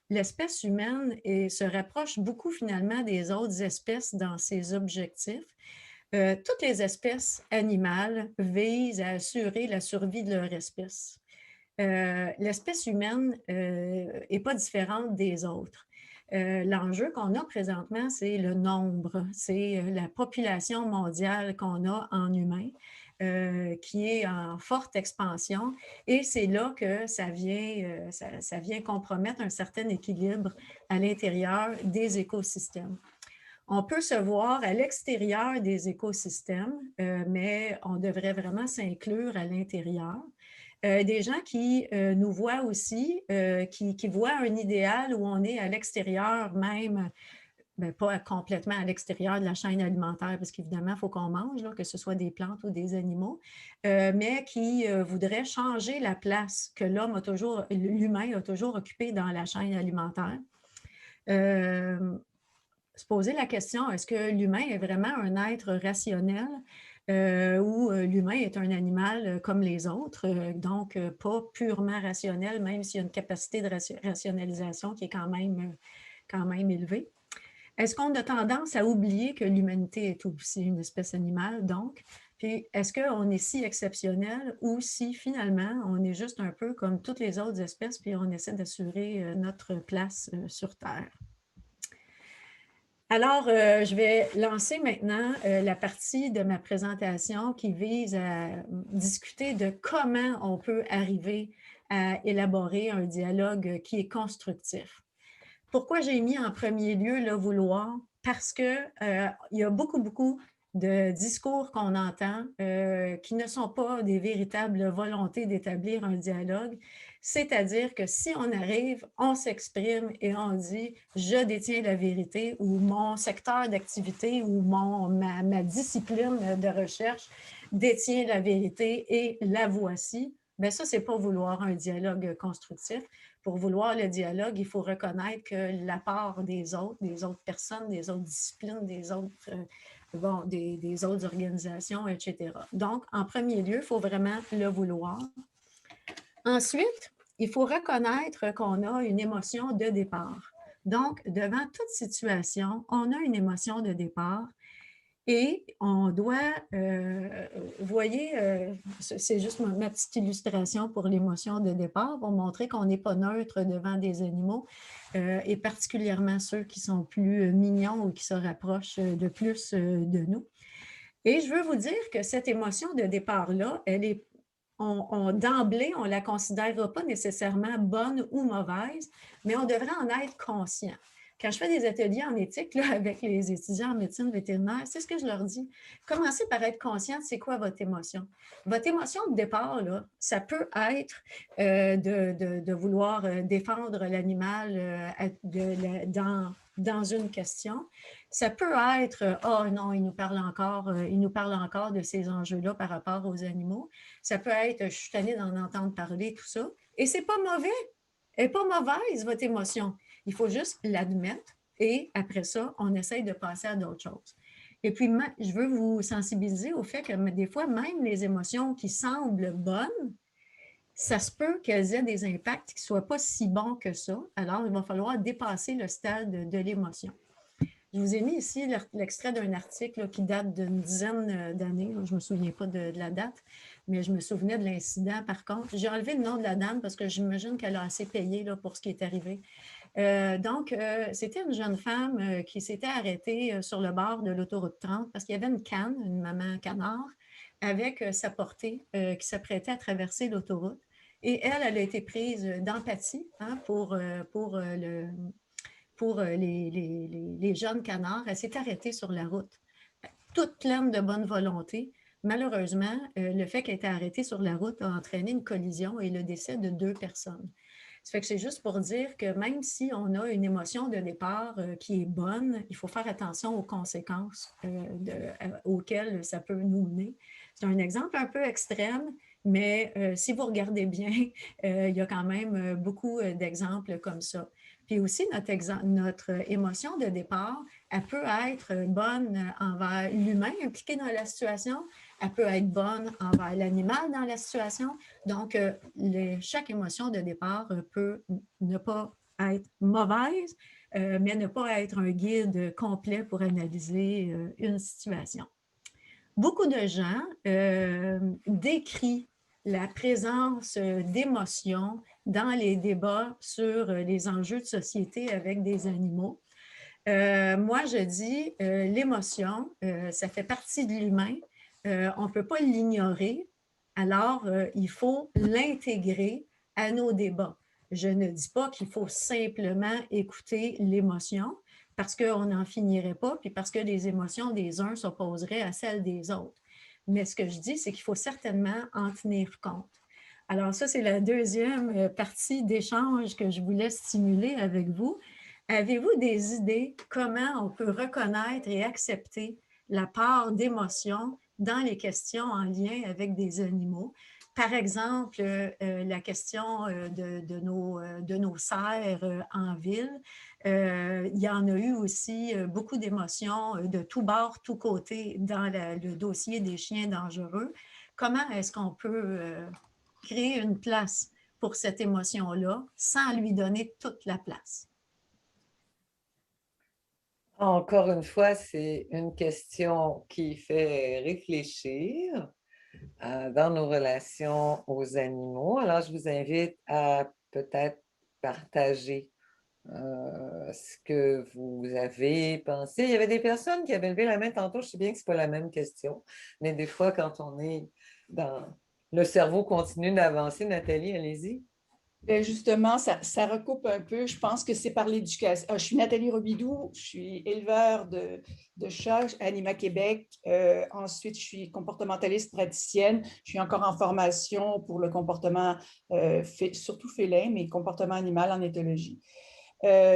l'espèce humaine se rapproche beaucoup finalement des autres espèces dans ses objectifs. Toutes les espèces animales visent à assurer la survie de leur espèce. L'espèce humaine n'est pas différente des autres. L'enjeu qu'on a présentement, c'est le nombre, c'est la population mondiale qu'on a en humains. Qui est en forte expansion et c'est là que ça vient compromettre un certain équilibre à l'intérieur des écosystèmes. On peut se voir à l'extérieur des écosystèmes, mais on devrait vraiment s'inclure à l'intérieur. Des gens qui nous voient aussi, qui voient un idéal où on est à l'extérieur même ben, pas complètement à l'extérieur de la chaîne alimentaire, parce qu'évidemment, il faut qu'on mange, là, que ce soit des plantes ou des animaux, mais qui voudraient changer la place que l'humain a toujours occupée dans la chaîne alimentaire. Se poser la question, est-ce que l'humain est vraiment un être rationnel ou l'humain est un animal comme les autres, donc pas purement rationnel, même s'il y a une capacité de rationalisation qui est quand même élevée. Est-ce qu'on a tendance à oublier que l'humanité est aussi une espèce animale, donc? Puis, est-ce qu'on est si exceptionnel ou si finalement, on est juste un peu comme toutes les autres espèces, puis on essaie d'assurer notre place sur Terre? Alors, je vais lancer maintenant la partie de ma présentation qui vise à discuter de comment on peut arriver à élaborer un dialogue qui est constructif. Pourquoi j'ai mis en premier lieu le vouloir? Parce qu'il y a beaucoup de discours qu'on entend qui ne sont pas des véritables volontés d'établir un dialogue. C'est-à-dire que si on arrive, on s'exprime et on dit « je détiens la vérité » ou « mon secteur d'activité » ou ma discipline de recherche détient la vérité et la voici », bien ça, ce n'est pas vouloir un dialogue constructif. Pour vouloir le dialogue, il faut reconnaître que la part des autres personnes, des autres disciplines, des autres organisations, etc. Donc, en premier lieu, il faut vraiment le vouloir. Ensuite, il faut reconnaître qu'on a une émotion de départ. Donc, devant toute situation, on a une émotion de départ et on doit, vous voyez, c'est juste ma petite illustration pour l'émotion de départ pour montrer qu'on n'est pas neutre devant des animaux et particulièrement ceux qui sont plus mignons ou qui se rapprochent de plus de nous. Et je veux vous dire que cette émotion de départ-là, elle est d'emblée, on ne la considérera pas nécessairement bonne ou mauvaise, mais on devrait en être conscient. Quand je fais des ateliers en éthique là, avec les étudiants en médecine vétérinaire, c'est ce que je leur dis. Commencez par être conscient de c'est quoi votre émotion. Votre émotion de départ, là, ça peut être de vouloir défendre l'animal dans une question. Ça peut être « oh non, il nous parle encore de ces enjeux-là par rapport aux animaux ». Ça peut être « je suis tannée d'en entendre parler », tout ça. Et ce n'est pas mauvais. Elle n'est pas mauvaise, votre émotion. Il faut juste l'admettre et après ça, on essaye de passer à d'autres choses. Et puis, je veux vous sensibiliser au fait que des fois, même les émotions qui semblent bonnes, ça se peut qu'elles aient des impacts qui ne soient pas si bons que ça. Alors, il va falloir dépasser le stade de l'émotion. Je vous ai mis ici l'extrait d'un article là, qui date d'une dizaine d'années. Je ne me souviens pas de la date, mais je me souvenais de l'incident par contre. J'ai enlevé le nom de la dame parce que j'imagine qu'elle a assez payé là, pour ce qui est arrivé. C'était une jeune femme qui s'était arrêtée sur le bord de l'autoroute 30 parce qu'il y avait une canne, une maman canard, avec sa portée qui s'apprêtait à traverser l'autoroute. Et elle a été prise d'empathie hein, pour les jeunes canards. Elle s'est arrêtée sur la route, toute pleine de bonne volonté. Malheureusement, le fait qu'elle ait été arrêtée sur la route a entraîné une collision et le décès de 2 personnes. Ça fait que c'est juste pour dire que même si on a une émotion de départ qui est bonne, il faut faire attention aux conséquences auxquelles ça peut nous mener. C'est un exemple un peu extrême, mais si vous regardez bien, il y a quand même beaucoup d'exemples comme ça. Puis aussi, notre émotion de départ, elle peut être bonne envers l'humain impliqué dans la situation, elle peut être bonne envers l'animal dans la situation. Donc, chaque émotion de départ peut ne pas être mauvaise, mais ne pas être un guide complet pour analyser une situation. Beaucoup de gens décrivent la présence d'émotions dans les débats sur les enjeux de société avec des animaux. Moi, je dis l'émotion, ça fait partie de l'humain. On ne peut pas l'ignorer. Alors, il faut l'intégrer à nos débats. Je ne dis pas qu'il faut simplement écouter l'émotion parce qu'on n'en finirait pas, puis parce que les émotions des uns s'opposeraient à celles des autres. Mais ce que je dis, c'est qu'il faut certainement en tenir compte. Alors ça, c'est la deuxième partie d'échange que je voulais stimuler avec vous. Avez-vous des idées comment on peut reconnaître et accepter la part d'émotion dans les questions en lien avec des animaux? Par exemple, la question de nos cerfs en ville. Il y en a eu aussi beaucoup d'émotions de tous bords, tous côtés dans le dossier des chiens dangereux. Comment est-ce qu'on peut créer une place pour cette émotion-là sans lui donner toute la place? Encore une fois, c'est une question qui fait réfléchir dans nos relations aux animaux. Alors, je vous invite à peut-être partager ce que vous avez pensé. Il y avait des personnes qui avaient levé la main tantôt. Je sais bien que ce n'est pas la même question, mais des fois, quand on est dans... Le cerveau continue d'avancer. Nathalie, allez-y. Bien, justement, ça recoupe un peu. Je pense que c'est par l'éducation. Je suis Nathalie Robidoux, je suis éleveur de chats à Anima Québec. Ensuite, je suis comportementaliste praticienne. Je suis encore en formation pour le comportement, surtout félin, mais comportement animal en éthologie.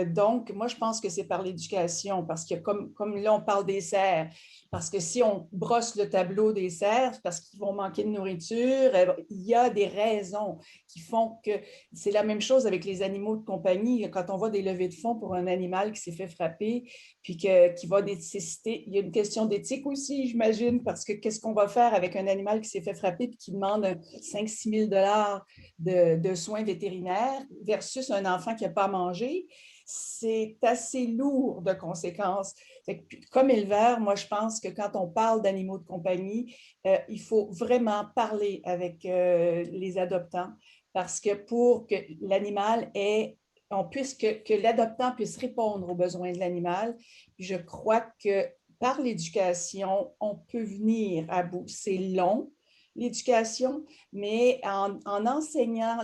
Donc, moi, je pense que c'est par l'éducation, parce que comme là, on parle des cerfs, parce que si on brosse le tableau des cerfs, parce qu'ils vont manquer de nourriture, il y a des raisons qui font que c'est la même chose avec les animaux de compagnie. Quand on voit des levées de fonds pour un animal qui s'est fait frapper, puis qui va nécessiter, il y a une question d'éthique aussi, j'imagine, parce que qu'est-ce qu'on va faire avec un animal qui s'est fait frapper et qui demande 5 000 à 6 000 de soins vétérinaires versus un enfant qui n'a pas mangé? C'est assez lourd de conséquences. Comme éleveur, moi, je pense que quand on parle d'animaux de compagnie, il faut vraiment parler avec les adoptants parce que pour que l'animal ait, que l'adoptant puisse répondre aux besoins de l'animal, je crois que par l'éducation, on peut venir à bout. C'est long, l'éducation, mais en enseignant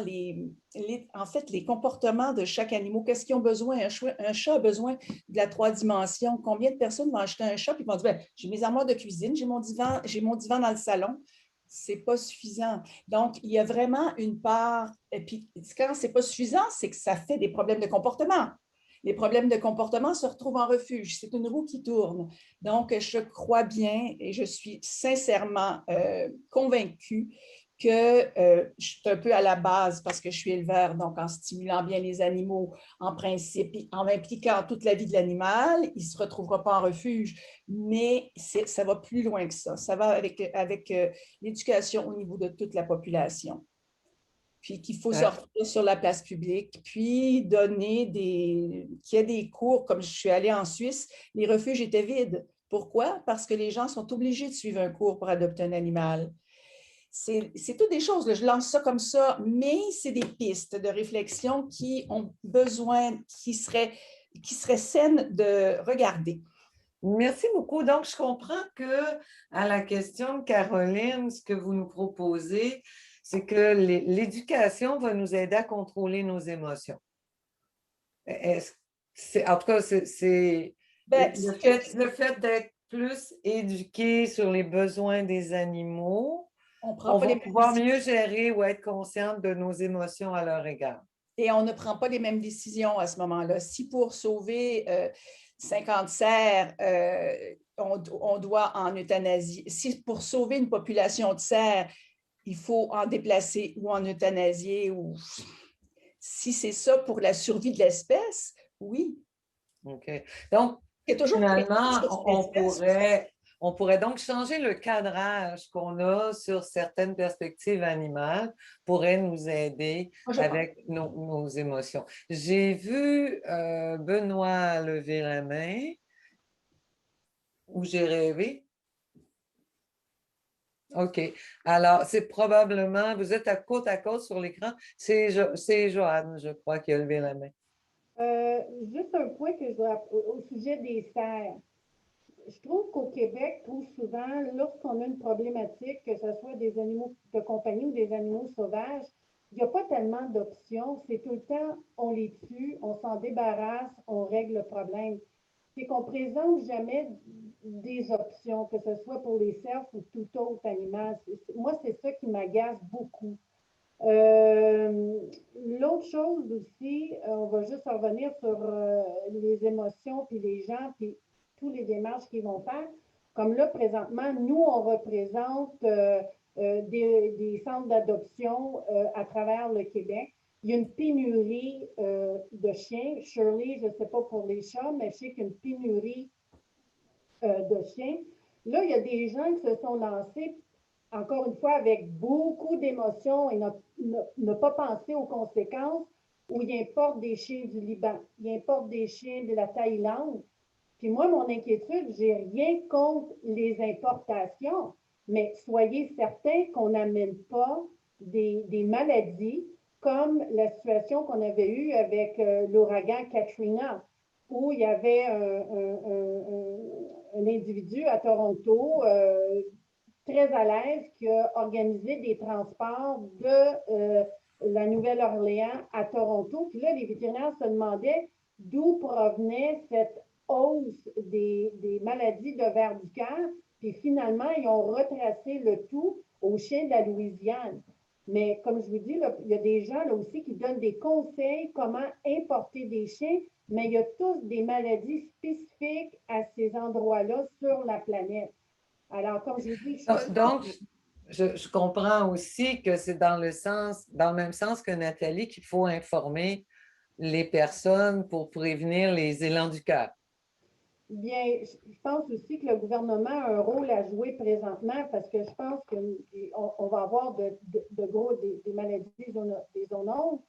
en fait, les comportements de chaque animal, qu'est-ce qu'ils ont besoin? Un chat a besoin de la 3 dimensions. Combien de personnes vont acheter un chat et vont dire, ben, j'ai mes armoires de cuisine, j'ai mon divan dans le salon. C'est pas suffisant. Donc, il y a vraiment une part, et puis quand c'est pas suffisant, c'est que ça fait des problèmes de comportement. Les problèmes de comportement se retrouvent en refuge. C'est une roue qui tourne. Donc, je crois bien et je suis sincèrement convaincue que je suis un peu à la base parce que je suis éleveur, donc en stimulant bien les animaux, en principe, en impliquant toute la vie de l'animal, il ne se retrouvera pas en refuge, mais ça va plus loin que ça. Ça va avec l'éducation au niveau de toute la population. Puis qu'il faut sortir sur la place publique, puis donner qu'il y ait des cours, comme je suis allée en Suisse, les refuges étaient vides. Pourquoi? Parce que les gens sont obligés de suivre un cours pour adopter un animal. C'est toutes des choses, là, je lance ça comme ça, mais c'est des pistes de réflexion qui ont besoin, qui seraient saines de regarder. Merci beaucoup. Donc, je comprends que à la question de Caroline, ce que vous nous proposez, c'est que l'éducation va nous aider à contrôler nos émotions. En tout cas, c'est le fait d'être plus éduqué sur les besoins des animaux, on va pouvoir mieux gérer ou être consciente de nos émotions à leur égard. Et on ne prend pas les mêmes décisions à ce moment-là. Si pour sauver 50 cerfs, on doit en euthanasie, si pour sauver une population de cerfs, il faut en déplacer ou en euthanasier, ou si c'est ça pour la survie de l'espèce, oui. OK. Donc, finalement, on pourrait donc changer le cadrage qu'on a sur certaines perspectives animales, pourrait nous aider avec nos émotions. J'ai vu Benoît lever la main. Ou j'ai rêvé? OK. Alors, c'est probablement, vous êtes à côte sur l'écran. C'est Joanne, je crois, qui a levé la main. Juste un point que je dois, au sujet des cerfs. Je trouve qu'au Québec, trop souvent, lorsqu'on a une problématique, que ce soit des animaux de compagnie ou des animaux sauvages, il n'y a pas tellement d'options. C'est tout le temps, on les tue, on s'en débarrasse, on règle le problème. C'est qu'on ne présente jamais des options, que ce soit pour les cerfs ou tout autre animal. Moi, c'est ça qui m'agace beaucoup. L'autre chose aussi, on va juste revenir sur les émotions, puis les gens, puis tous les démarches qu'ils vont faire. Comme là, présentement, nous, on représente des centres d'adoption à travers le Québec. Il y a une pénurie de chiens. Shirley, je ne sais pas pour les chats, mais je sais qu'il y a une pénurie de chiens. Là, il y a des gens qui se sont lancés, encore une fois, avec beaucoup d'émotions et ne pas penser aux conséquences, où ils importent des chiens du Liban, ils importent des chiens de la Thaïlande. Puis moi, mon inquiétude, j'ai rien contre les importations, mais soyez certains qu'on n'amène pas des maladies comme la situation qu'on avait eue avec l'ouragan Katrina, où il y avait un individu à Toronto très à l'aise qui a organisé des transports de la Nouvelle-Orléans à Toronto. Puis là, les vétérinaires se demandaient d'où provenait cette hausse des maladies de vers du cœur. Puis finalement, ils ont retracé le tout aux chiens de la Louisiane. Mais comme je vous dis, là, il y a des gens là aussi qui donnent des conseils comment importer des chiens, mais il y a tous des maladies spécifiques à ces endroits-là sur la planète. Alors, comme je vous dis, donc, je comprends aussi que c'est dans le même sens que Nathalie, qu'il faut informer les personnes pour prévenir les élans du cœur. Bien, je pense aussi que le gouvernement a un rôle à jouer présentement parce que je pense qu'on va avoir des maladies des zoonoses,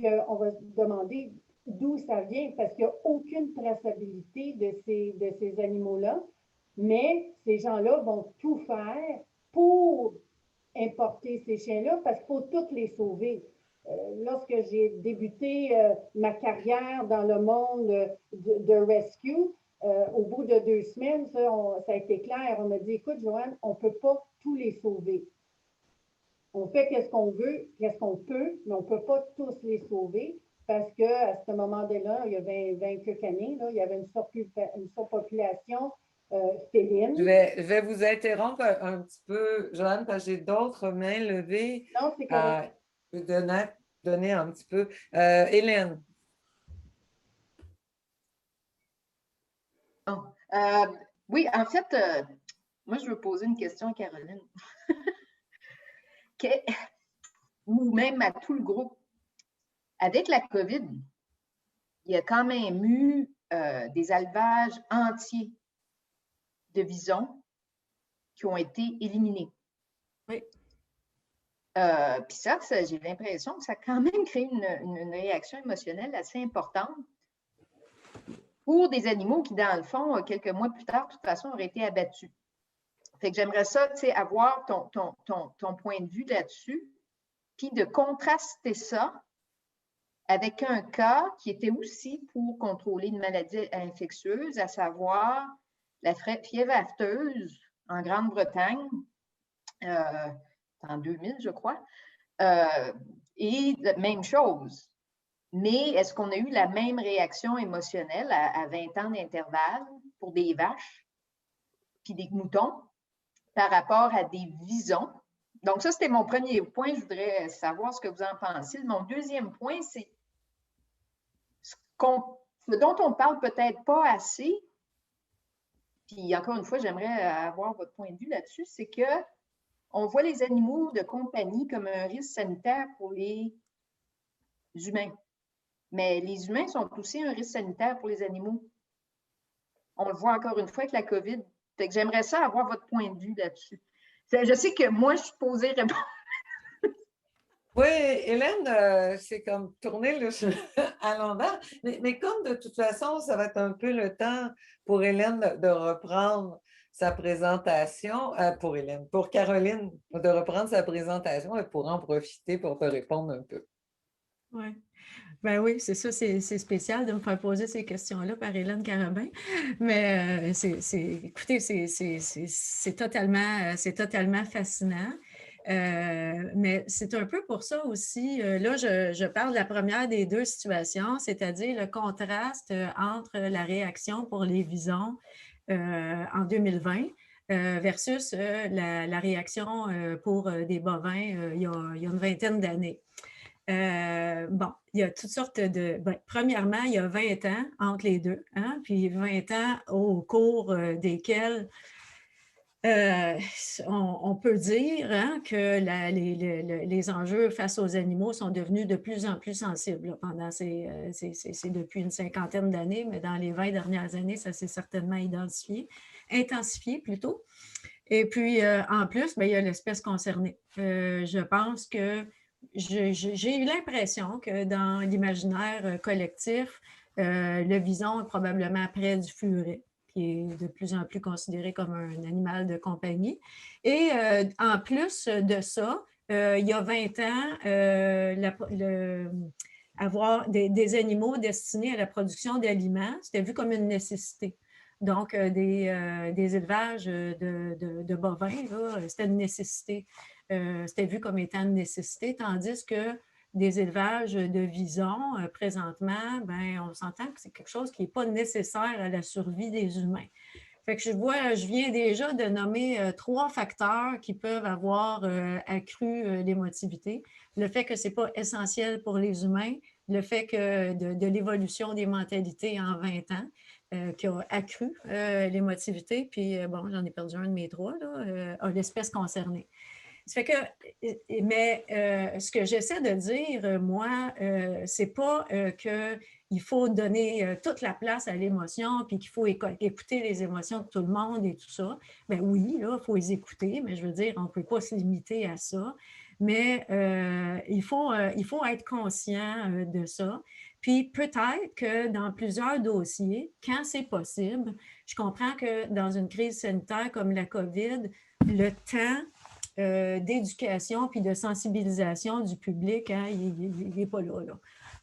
qu'on va se demander d'où ça vient parce qu'il n'y a aucune traçabilité de ces animaux-là. Mais ces gens-là vont tout faire pour importer ces chiens-là parce qu'il faut toutes les sauver. Lorsque j'ai débuté ma carrière dans le monde de rescue, au bout de 2 semaines, ça a été clair. On m'a dit, écoute, Joanne, on ne peut pas tous les sauver. On fait qu'est-ce qu'on veut, qu'est-ce qu'on peut, mais on ne peut pas tous les sauver parce qu'à ce moment-là, il y a 20 quelques années, là, il y avait une surpopulation féline. Je vais vous interrompre un petit peu, Joanne, parce que j'ai d'autres mains levées. Non, c'est correct. Je peux donner un petit peu. Hélène. Oh. Oui, en fait, moi, je veux poser une question à Caroline. Ou même à tout le groupe. Avec la COVID, il y a quand même eu des élevages entiers de visons qui ont été éliminés. Oui. Puis ça, j'ai l'impression que ça a quand même créé une réaction émotionnelle assez importante pour des animaux qui, dans le fond, quelques mois plus tard, de toute façon, auraient été abattus. Fait que j'aimerais ça, tu sais, avoir ton point de vue là-dessus, puis de contraster ça avec un cas qui était aussi pour contrôler une maladie infectieuse, à savoir la fièvre afteuse en Grande-Bretagne, en 2000, je crois. Et même chose. Mais est-ce qu'on a eu la même réaction émotionnelle à 20 ans d'intervalle pour des vaches puis des moutons par rapport à des visons? Donc, ça, c'était mon premier point. Je voudrais savoir ce que vous en pensez. Mon deuxième point, c'est ce dont on parle peut-être pas assez, puis encore une fois, j'aimerais avoir votre point de vue là-dessus, c'est qu'on voit les animaux de compagnie comme un risque sanitaire pour les humains. Mais les humains sont aussi un risque sanitaire pour les animaux. On le voit encore une fois avec la COVID. Fait que j'aimerais ça avoir votre point de vue là-dessus. Je sais que moi, je suis posée répondre. Oui, Hélène, c'est comme tourner à l'envers. Mais comme de toute façon, ça va être un peu le temps pour Hélène de reprendre sa présentation, pour Caroline de reprendre sa présentation, elle pourra en profiter pour te répondre un peu. Ouais. Ben oui, c'est ça, c'est spécial de me faire poser ces questions-là par Hélène Carabin. Mais écoutez, c'est totalement fascinant. Mais c'est un peu pour ça aussi, là, je parle de la première des deux situations, c'est-à-dire le contraste entre la réaction pour les visons en 2020 versus la réaction pour des bovins il y a une vingtaine d'années. Bon, il y a toutes sortes de... premièrement, il y a 20 ans entre les deux, hein, puis 20 ans au cours desquels on peut dire hein, que les enjeux face aux animaux sont devenus de plus en plus sensibles. Pendant c'est depuis une cinquantaine d'années, mais dans les 20 dernières années, ça s'est certainement intensifié plutôt. Et puis, en plus, il y a l'espèce concernée. Je pense que j'ai eu l'impression que dans l'imaginaire collectif, le bison est probablement près du furet, qui est de plus en plus considéré comme un animal de compagnie. Et en plus de ça, il y a 20 ans, avoir des animaux destinés à la production d'aliments, c'était vu comme une nécessité. Donc, des élevages de bovins, c'était une nécessité. C'était vu comme étant une nécessité, tandis que des élevages de visons, présentement, on s'entend que c'est quelque chose qui n'est pas nécessaire à la survie des humains. Fait que je viens déjà de nommer 3 facteurs qui peuvent avoir accru l'émotivité. Le fait que ce n'est pas essentiel pour les humains, le fait que de l'évolution des mentalités en 20 ans, qui a accru l'émotivité, puis bon, j'en ai perdu un de mes 3, l'espèce concernée. Ça fait que, mais ce que j'essaie de dire, moi, c'est pas qu'il faut donner toute la place à l'émotion, puis qu'il faut écouter les émotions de tout le monde et tout ça. Bien oui, là, il faut les écouter, mais je veux dire, on ne peut pas se limiter à ça. Mais il faut être conscient de ça. Puis peut-être que dans plusieurs dossiers, quand c'est possible, je comprends que dans une crise sanitaire comme la COVID, le temps d'éducation puis de sensibilisation du public, hein, il n'est pas là.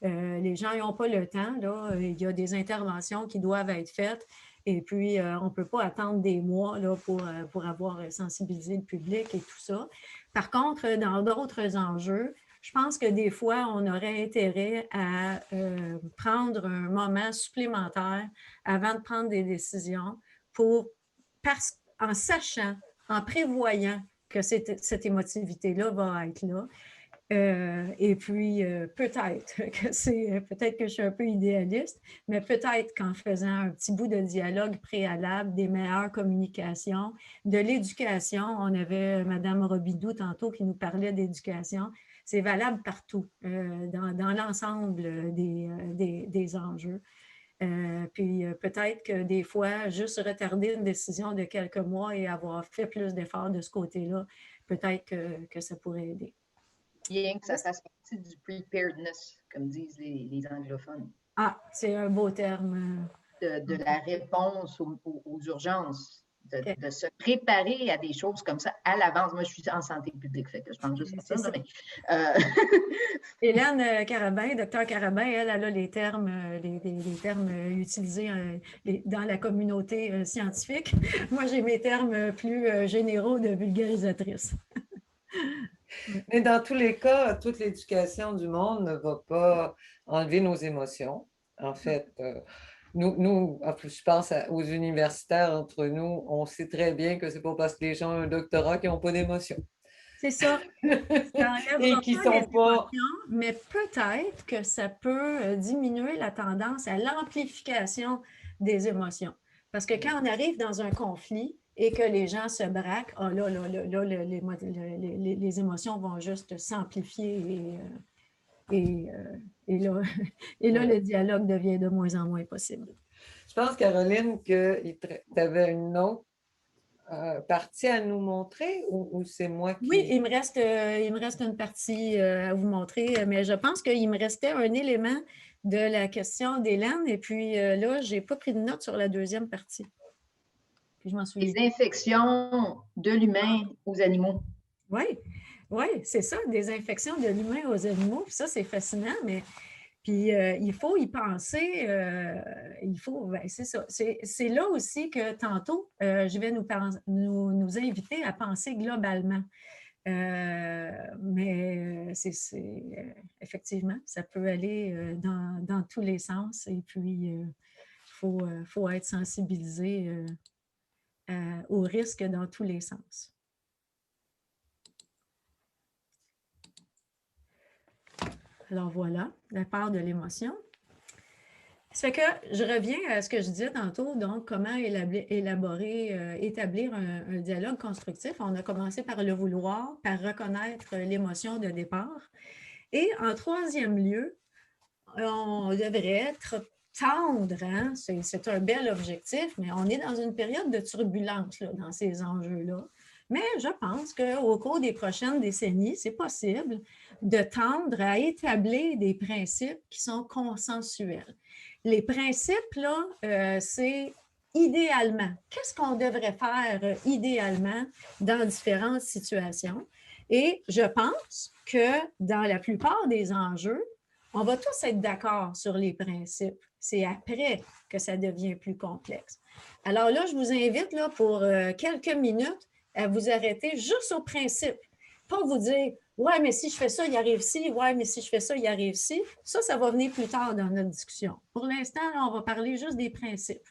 Les gens n'ont pas le temps. Là. Il y a des interventions qui doivent être faites et puis on ne peut pas attendre des mois là, pour avoir sensibilisé le public et tout ça. Par contre, dans d'autres enjeux, je pense que des fois, on aurait intérêt à prendre un moment supplémentaire avant de prendre des décisions en sachant, en prévoyant que cette émotivité-là va être là. Et puis, peut-être que je suis un peu idéaliste, mais peut-être qu'en faisant un petit bout de dialogue préalable, des meilleures communications, de l'éducation, on avait Mme Robidoux tantôt qui nous parlait d'éducation, c'est valable partout, dans l'ensemble des enjeux. Puis peut-être que des fois, juste retarder une décision de quelques mois et avoir fait plus d'efforts de ce côté-là, peut-être que ça pourrait aider. Bien que ça fasse partie du preparedness, comme disent les anglophones. Ah, c'est un beau terme. De la réponse aux urgences. De se préparer à des choses comme ça à l'avance. Moi, je suis en santé publique, fait que je pense juste à ça. Mais, Hélène Carabin, docteur Carabin, elle a les termes utilisés dans la communauté scientifique. Moi, j'ai mes termes plus généraux de vulgarisatrice. Mais dans tous les cas, toute l'éducation du monde ne va pas enlever nos émotions. En fait, nous, je pense aux universitaires entre nous, on sait très bien que ce n'est pas parce que les gens ont un doctorat qu'ils n'ont pas d'émotions. C'est ça. Et qui sont pas... Mais peut-être que ça peut diminuer la tendance à l'amplification des émotions. Parce que quand on arrive dans un conflit et que les gens se braquent, oh là, les émotions vont juste s'amplifier et là, le dialogue devient de moins en moins possible. Je pense, Caroline, que tu avais une autre partie à nous montrer ou c'est moi qui... Oui, il me reste une partie à vous montrer, mais je pense qu'il me restait un élément de la question d'Hélène et puis là, je n'ai pas pris de note sur la deuxième partie. Puis je m'en souviens. Les infections de l'humain aux animaux. Oui, c'est ça, des infections de l'humain aux animaux. Puis ça, c'est fascinant, mais puis il faut y penser, c'est ça. C'est là aussi que tantôt, je vais nous inviter à penser globalement. Mais effectivement, ça peut aller dans tous les sens et puis il faut être sensibilisé au risque dans tous les sens. Alors voilà, la part de l'émotion. Ça fait que je reviens à ce que je disais tantôt, donc comment établir un dialogue constructif. On a commencé par le vouloir, par reconnaître l'émotion de départ. Et en troisième lieu, on devrait être tendre, hein? C'est un bel objectif, mais on est dans une période de turbulence là, dans ces enjeux-là. Mais je pense qu'au cours des prochaines décennies, c'est possible de tendre à établir des principes qui sont consensuels. Les principes, là, c'est idéalement. Qu'est-ce qu'on devrait faire idéalement dans différentes situations? Et je pense que dans la plupart des enjeux, on va tous être d'accord sur les principes. C'est après que ça devient plus complexe. Alors là, je vous invite là, pour quelques minutes à vous arrêter juste au principe. Pas vous dire « Ouais, mais si je fais ça, il arrive ci. Ouais, mais si je fais ça, il arrive ci. » Ça va venir plus tard dans notre discussion. Pour l'instant, on va parler juste des principes.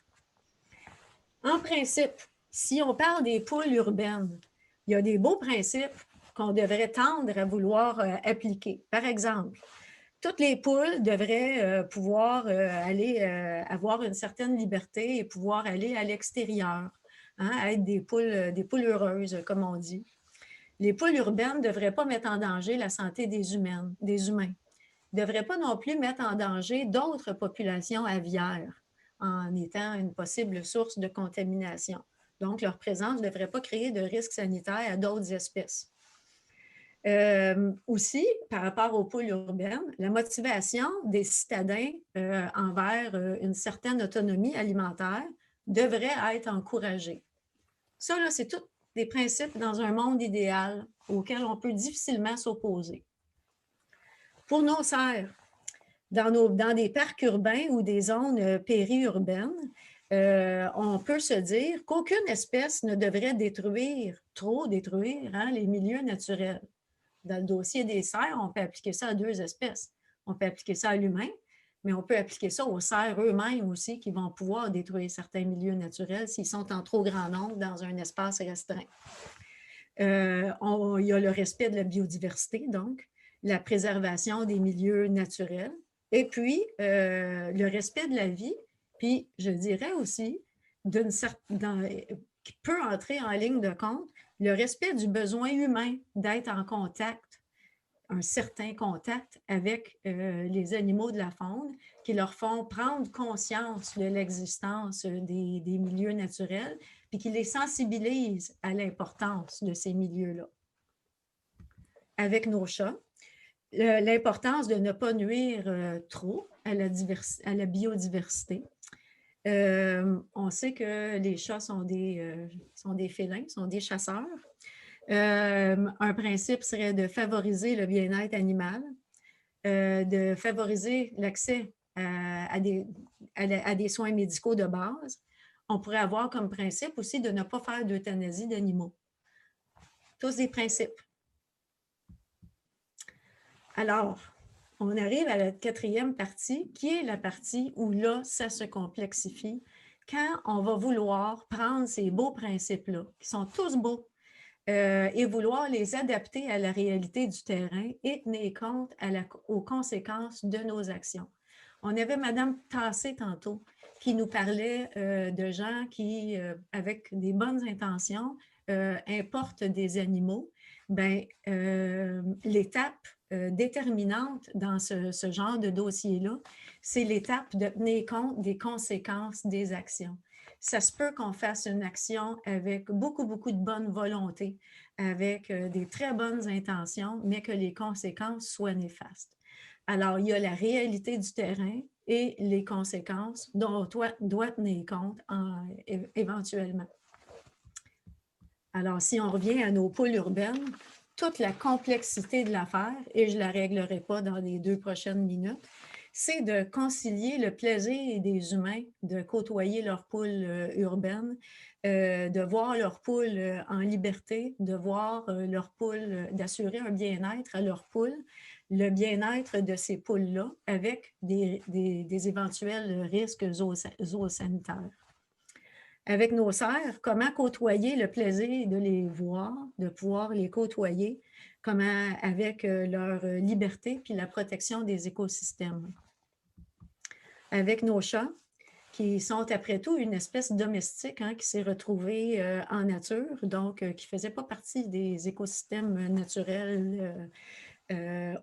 En principe, si on parle des poules urbaines, il y a des beaux principes qu'on devrait tendre à vouloir appliquer. Par exemple, toutes les poules devraient pouvoir aller avoir une certaine liberté et pouvoir aller à l'extérieur, hein, être des poules heureuses, comme on dit. Les poules urbaines ne devraient pas mettre en danger la santé des humains. Ne devraient pas non plus mettre en danger d'autres populations aviaires en étant une possible source de contamination. Donc, leur présence ne devrait pas créer de risques sanitaires à d'autres espèces. Aussi, par rapport aux poules urbaines, la motivation des citadins envers une certaine autonomie alimentaire devrait être encouragée. Ça, là, c'est tous des principes dans un monde idéal auquel on peut difficilement s'opposer. Pour nos cerfs, dans des parcs urbains ou des zones périurbaines, on peut se dire qu'aucune espèce ne devrait trop détruire hein, les milieux naturels. Dans le dossier des cerfs, on peut appliquer ça à 2 espèces. On peut appliquer ça à l'humain, mais on peut appliquer ça aux cerfs eux-mêmes aussi qui vont pouvoir détruire certains milieux naturels s'ils sont en trop grand nombre dans un espace restreint. Il y a le respect de la biodiversité, donc, la préservation des milieux naturels, et puis le respect de la vie, puis je dirais aussi, qui peut entrer en ligne de compte, le respect du besoin humain d'être en contact, un certain contact avec les animaux de la faune qui leur font prendre conscience de l'existence des milieux naturels puis qui les sensibilisent à l'importance de ces milieux-là. Avec nos chats, l'importance de ne pas nuire trop à la biodiversité. On sait que les chats sont des félins, sont des chasseurs. Un principe serait de favoriser le bien-être animal, de favoriser l'accès à des soins médicaux de base. On pourrait avoir comme principe aussi de ne pas faire d'euthanasie d'animaux. Tous des principes. Alors, on arrive à la 4e partie, qui est la partie où là, ça se complexifie. Quand on va vouloir prendre ces beaux principes-là, qui sont tous beaux, et vouloir les adapter à la réalité du terrain et tenir compte aux conséquences de nos actions. On avait Mme Tassé tantôt qui nous parlait de gens qui, avec des bonnes intentions, importent des animaux. Bien, l'étape déterminante dans ce genre de dossier-là, c'est l'étape de tenir compte des conséquences des actions. Ça se peut qu'on fasse une action avec beaucoup, beaucoup de bonne volonté, avec des très bonnes intentions, mais que les conséquences soient néfastes. Alors, il y a la réalité du terrain et les conséquences dont on doit tenir compte éventuellement. Alors, si on revient à nos poules urbaines, toute la complexité de l'affaire, et je ne la réglerai pas dans les 2 prochaines minutes, c'est de concilier le plaisir des humains de côtoyer leurs poules urbaines, de voir leurs poules en liberté, de voir leurs poules, d'assurer un bien-être à leurs poules, le bien-être de ces poules-là avec des éventuels risques zoosanitaires. avec nos cerfs, comment côtoyer le plaisir de les voir, de pouvoir les côtoyer, comment avec leur liberté puis la protection des écosystèmes. Avec nos chats, qui sont après tout une espèce domestique hein, qui s'est retrouvée en nature, donc qui ne faisait pas partie des écosystèmes naturels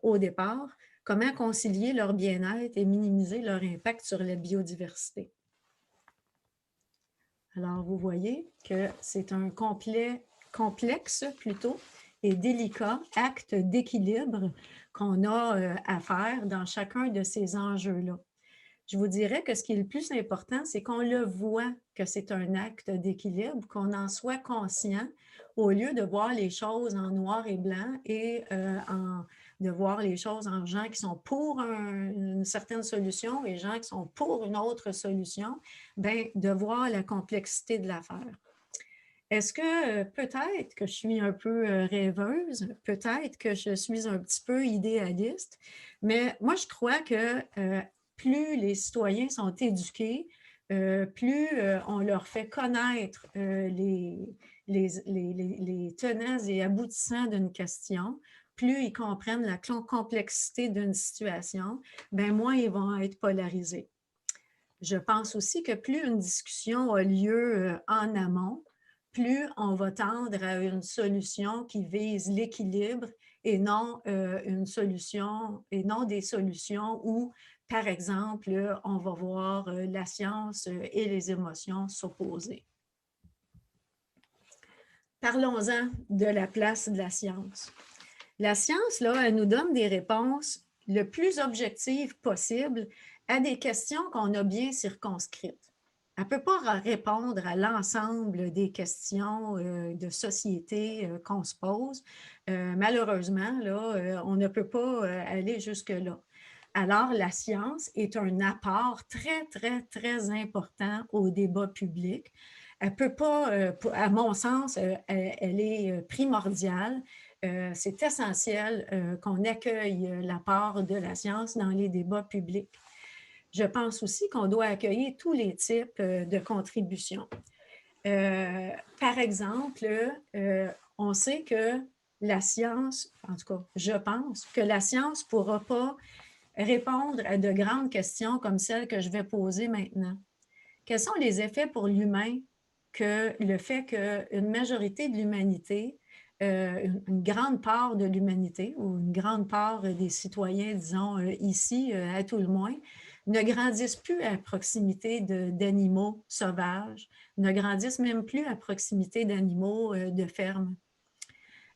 au départ. Comment concilier leur bien-être et minimiser leur impact sur la biodiversité. Alors, vous voyez que c'est un complexe plutôt et délicat acte d'équilibre qu'on a à faire dans chacun de ces enjeux-là. Je vous dirais que ce qui est le plus important, c'est qu'on le voit que c'est un acte d'équilibre, qu'on en soit conscient au lieu de voir les choses en noir et blanc et de voir les choses en gens qui sont pour une certaine solution et gens qui sont pour une autre solution, bien, de voir la complexité de l'affaire. Est-ce que peut-être que je suis un peu rêveuse, peut-être que je suis un petit peu idéaliste, mais moi, je crois que plus les citoyens sont éduqués, plus on leur fait connaître les tenants et aboutissants d'une question, plus ils comprennent la complexité d'une situation, bien moins ils vont être polarisés. Je pense aussi que plus une discussion a lieu en amont, plus on va tendre à une solution qui vise l'équilibre et non une solution et non des solutions où, par exemple, on va voir la science et les émotions s'opposer. Parlons-en de la place de la science. La science, là, elle nous donne des réponses le plus objectives possible à des questions qu'on a bien circonscrites. Elle ne peut pas répondre à l'ensemble des questions de société qu'on se pose. Malheureusement, là, on ne peut pas aller jusque-là. Alors, la science est un apport très, très, très important au débat public. Elle ne peut pas, à mon sens, elle est primordiale. C'est essentiel qu'on accueille l'apport de la science dans les débats publics. Je pense aussi qu'on doit accueillir tous les types de contributions. Par exemple, on sait que la science, en tout cas, je pense que la science ne pourra pas répondre à de grandes questions comme celles que je vais poser maintenant. Quels sont les effets pour l'humain que le fait qu'une majorité de l'humanité, une grande part de l'humanité ou une grande part des citoyens, disons, ici, à tout le moins, ne grandissent plus à proximité d'animaux sauvages, ne grandissent même plus à proximité d'animaux de ferme.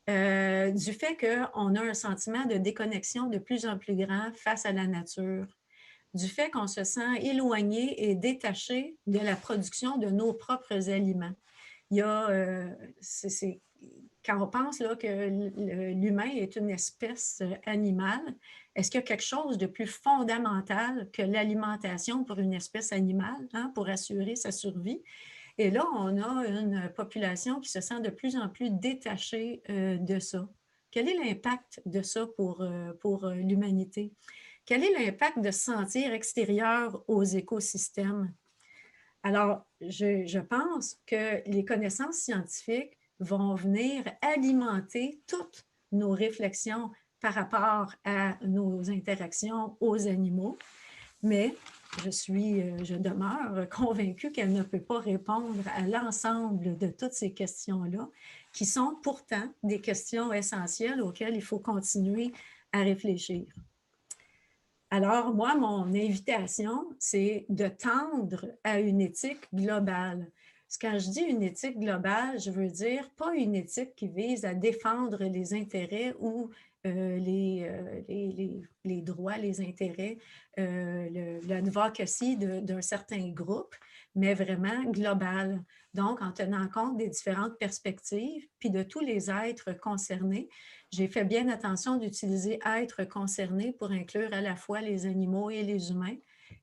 Du fait qu'on a un sentiment de déconnexion de plus en plus grand face à la nature, du fait qu'on se sent éloigné et détaché de la production de nos propres aliments. Il y a, quand on pense là, que l'humain est une espèce animale, est-ce qu'il y a quelque chose de plus fondamental que l'alimentation pour une espèce animale, hein, pour assurer sa survie? Et là, on a une population qui se sent de plus en plus détachée de ça. Quel est l'impact de ça pour l'humanité? Quel est l'impact de se sentir extérieur aux écosystèmes? Alors, je pense que les connaissances scientifiques vont venir alimenter toutes nos réflexions par rapport à nos interactions aux animaux, mais je demeure convaincue qu'elle ne peut pas répondre à l'ensemble de toutes ces questions-là, qui sont pourtant des questions essentielles auxquelles il faut continuer à réfléchir. Alors, moi, mon invitation, c'est de tendre à une éthique globale. Quand je dis une éthique globale, je veux dire pas une éthique qui vise à défendre les intérêts ou les droits, les intérêts, l'advocacy d'un certain groupe, mais vraiment globale. Donc, en tenant compte des différentes perspectives, puis de tous les êtres concernés. J'ai fait bien attention d'utiliser « êtres concernés » pour inclure à la fois les animaux et les humains,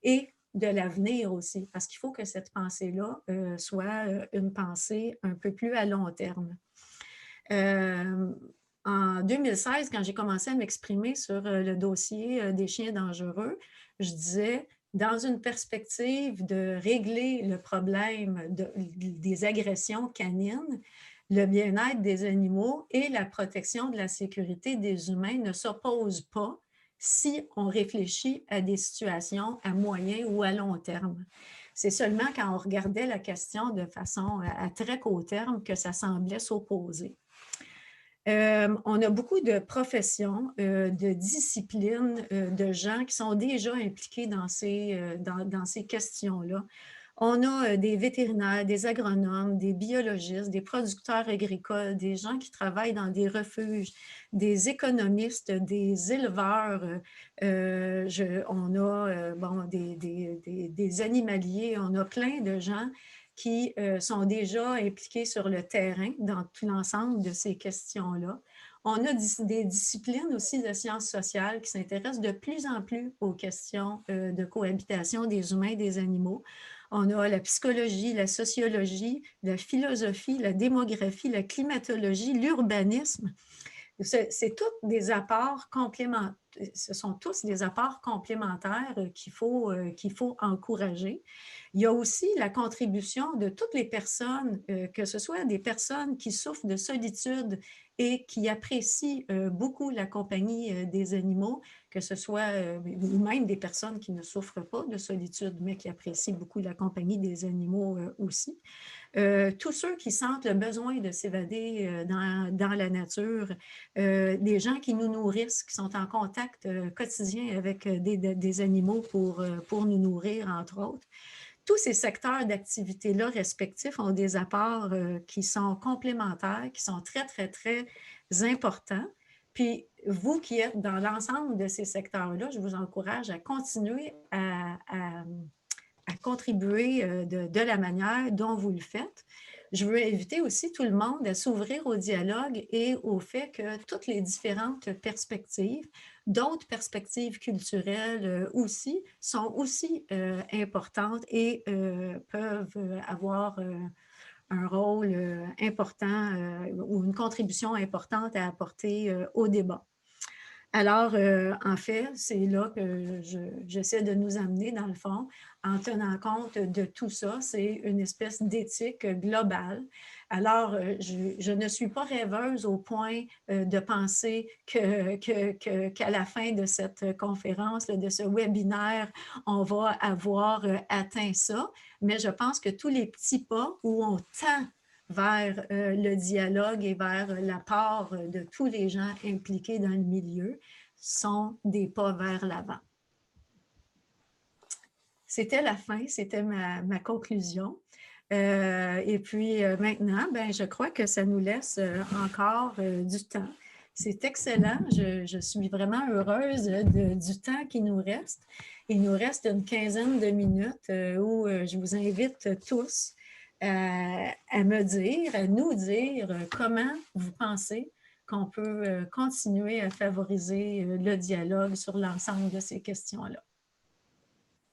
et de l'avenir aussi, parce qu'il faut que cette pensée-là soit une pensée un peu plus à long terme. En 2016, quand j'ai commencé à m'exprimer sur le dossier des chiens dangereux, je disais dans une perspective de régler le problème des agressions canines, le bien-être des animaux et la protection de la sécurité des humains ne s'opposent pas si on réfléchit à des situations à moyen ou à long terme. C'est seulement quand on regardait la question de façon à très court terme que ça semblait s'opposer. On a beaucoup de professions, de disciplines, de gens qui sont déjà impliqués dans ces questions-là. On a des vétérinaires, des agronomes, des biologistes, des producteurs agricoles, des gens qui travaillent dans des refuges, des économistes, des éleveurs. On a des animaliers, on a plein de gens qui sont déjà impliqués sur le terrain dans tout l'ensemble de ces questions-là. On a des disciplines aussi de sciences sociales qui s'intéressent de plus en plus aux questions de cohabitation des humains et des animaux. On a la psychologie, la sociologie, la philosophie, la démographie, la climatologie, l'urbanisme. C'est tous des apports complémentaires. Ce sont tous des apports complémentaires qu'il faut encourager. Il y a aussi la contribution de toutes les personnes, que ce soit des personnes qui souffrent de solitude et qui apprécient beaucoup la compagnie des animaux, que ce soit, ou même des personnes qui ne souffrent pas de solitude, mais qui apprécient beaucoup la compagnie des animaux aussi. Tous ceux qui sentent le besoin de s'évader dans la nature, des gens qui nous nourrissent, qui sont en contact quotidien avec des animaux pour nous nourrir, entre autres. Tous ces secteurs d'activité-là respectifs ont des apports qui sont complémentaires, qui sont très, très, très importants. Puis, vous qui êtes dans l'ensemble de ces secteurs-là, je vous encourage à continuer à contribuer de la manière dont vous le faites. Je veux inviter aussi tout le monde à s'ouvrir au dialogue et au fait que toutes les différentes perspectives, d'autres perspectives culturelles aussi, sont aussi importantes et peuvent avoir un rôle important ou une contribution importante à apporter au débat. Alors, en fait, c'est là que j'essaie de nous amener, dans le fond, en tenant compte de tout ça. C'est une espèce d'éthique globale. Alors, je ne suis pas rêveuse au point de penser qu'à la fin de cette conférence, de ce webinaire, on va avoir atteint ça. Mais je pense que tous les petits pas où on tend vers le dialogue et vers l'apport de tous les gens impliqués dans le milieu sont des pas vers l'avant. C'était la fin, c'était ma conclusion. Et puis maintenant, je crois que ça nous laisse encore du temps. C'est excellent. Je suis vraiment heureuse du temps qui nous reste. Il nous reste une quinzaine de minutes où je vous invite tous à me dire, à nous dire comment vous pensez qu'on peut continuer à favoriser le dialogue sur l'ensemble de ces questions-là.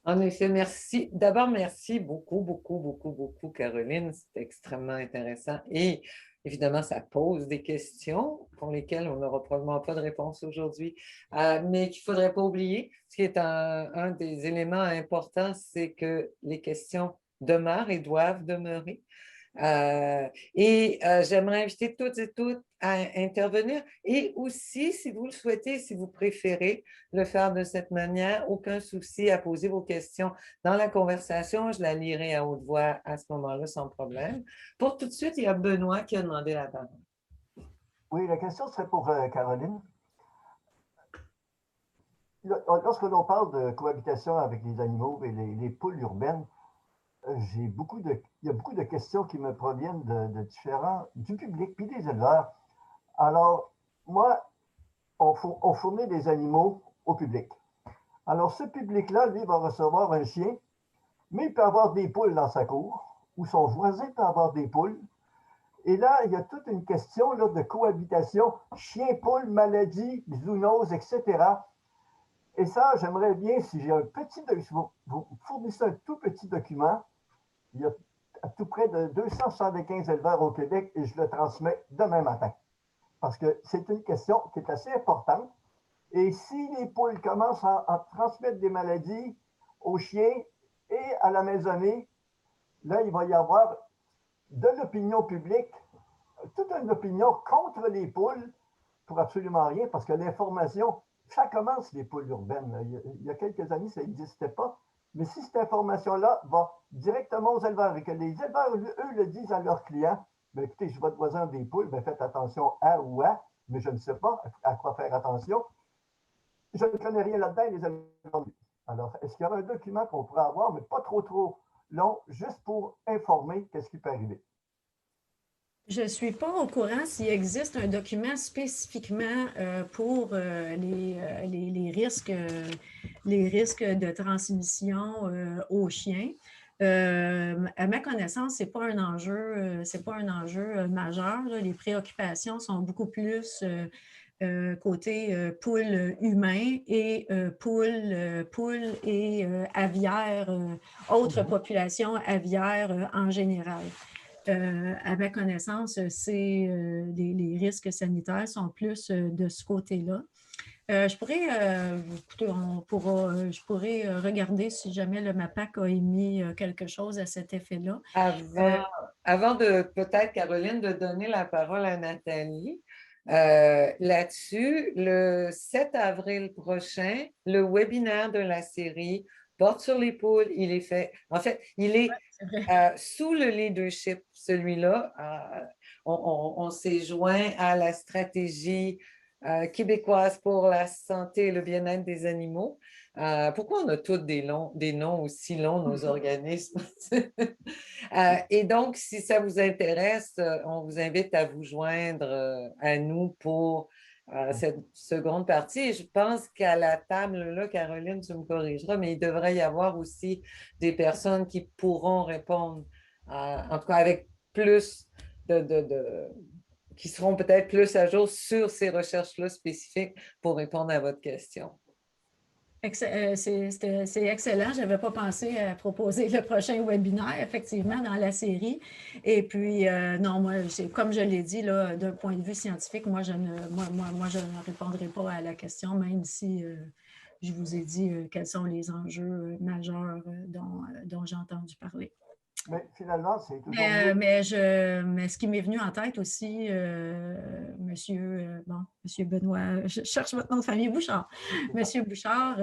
En effet, merci. D'abord, merci beaucoup, beaucoup, beaucoup, beaucoup, Caroline. C'est extrêmement intéressant et évidemment, ça pose des questions pour lesquelles on n'aura probablement pas de réponse aujourd'hui, mais qu'il ne faudrait pas oublier. Ce qui est un des éléments importants, c'est que les questions demeurent et doivent demeurer. J'aimerais inviter toutes et toutes à intervenir et aussi, si vous le souhaitez, si vous préférez le faire de cette manière, aucun souci à poser vos questions dans la conversation. Je la lirai à haute voix à ce moment-là sans problème. Pour tout de suite, il y a Benoît qui a demandé la parole. Oui, la question serait pour Caroline. Lorsque l'on parle de cohabitation avec les animaux et les poules urbaines, il y a beaucoup de questions qui me proviennent du public puis des éleveurs. Alors, moi, on fournit des animaux au public. Alors, ce public-là, lui, va recevoir un chien, mais il peut avoir des poules dans sa cour, ou son voisin peut avoir des poules. Et là, il y a toute une question là, de cohabitation, chien, poule, maladie, zoonose, etc. Et ça, j'aimerais bien, si j'ai un petit document, vous fournissez un tout petit document. Il y a à tout près de 275 éleveurs au Québec et je le transmets demain matin. Parce que c'est une question qui est assez importante. Et si les poules commencent à transmettre des maladies, aux chiens et à la maisonnée, là, il va y avoir de l'opinion publique, toute une opinion contre les poules pour absolument rien, parce que l'information, ça commence les poules urbaines. Il y a quelques années, ça n'existait pas. Mais si cette information-là va directement aux éleveurs et que les éleveurs, eux, le disent à leurs clients, bien, écoutez, je suis votre voisin des poules, bien, faites attention à ou à, mais je ne sais pas à quoi faire attention. Je ne connais rien là-dedans, les éleveurs. Alors, est-ce qu'il y aura un document qu'on pourrait avoir, mais pas trop long, juste pour informer qu'est-ce qui peut arriver? Je ne suis pas au courant s'il existe un document spécifiquement pour les risques de transmission aux chiens. À ma connaissance, ce n'est pas un enjeu majeur, là. Les préoccupations sont beaucoup plus côté poules humains et poules et aviaires, autres populations aviaires en général. À ma connaissance, les risques sanitaires sont plus de ce côté-là. Je pourrais regarder si jamais le MAPAC a émis quelque chose à cet effet-là. Avant de peut-être, Caroline, de donner la parole à Nathalie, là-dessus, le 7 avril prochain, le webinaire de la série porte sur les poules. Il est fait, en fait, il est sous le leadership, celui-là. On s'est joint à la stratégie québécoise pour la santé et le bien-être des animaux. Pourquoi on a tous des noms aussi longs, nos organismes? Et donc, si ça vous intéresse, on vous invite à vous joindre à nous pour cette seconde partie. Et je pense qu'à la table, là, Caroline, tu me corrigeras, mais il devrait y avoir aussi des personnes qui pourront répondre, en tout cas avec plus qui seront peut-être plus à jour sur ces recherches-là spécifiques pour répondre à votre question. C'est excellent. Je n'avais pas pensé à proposer le prochain webinaire, effectivement, dans la série. Et puis, non, moi, comme je l'ai dit, d'un point de vue scientifique, moi, je ne répondrai pas à la question, même si je vous ai dit quels sont les enjeux majeurs dont j'ai entendu parler. Mais finalement, c'est toujours mais ce qui m'est venu en tête aussi, monsieur Benoît, je cherche votre nom de famille, Bouchard. Monsieur Bouchard,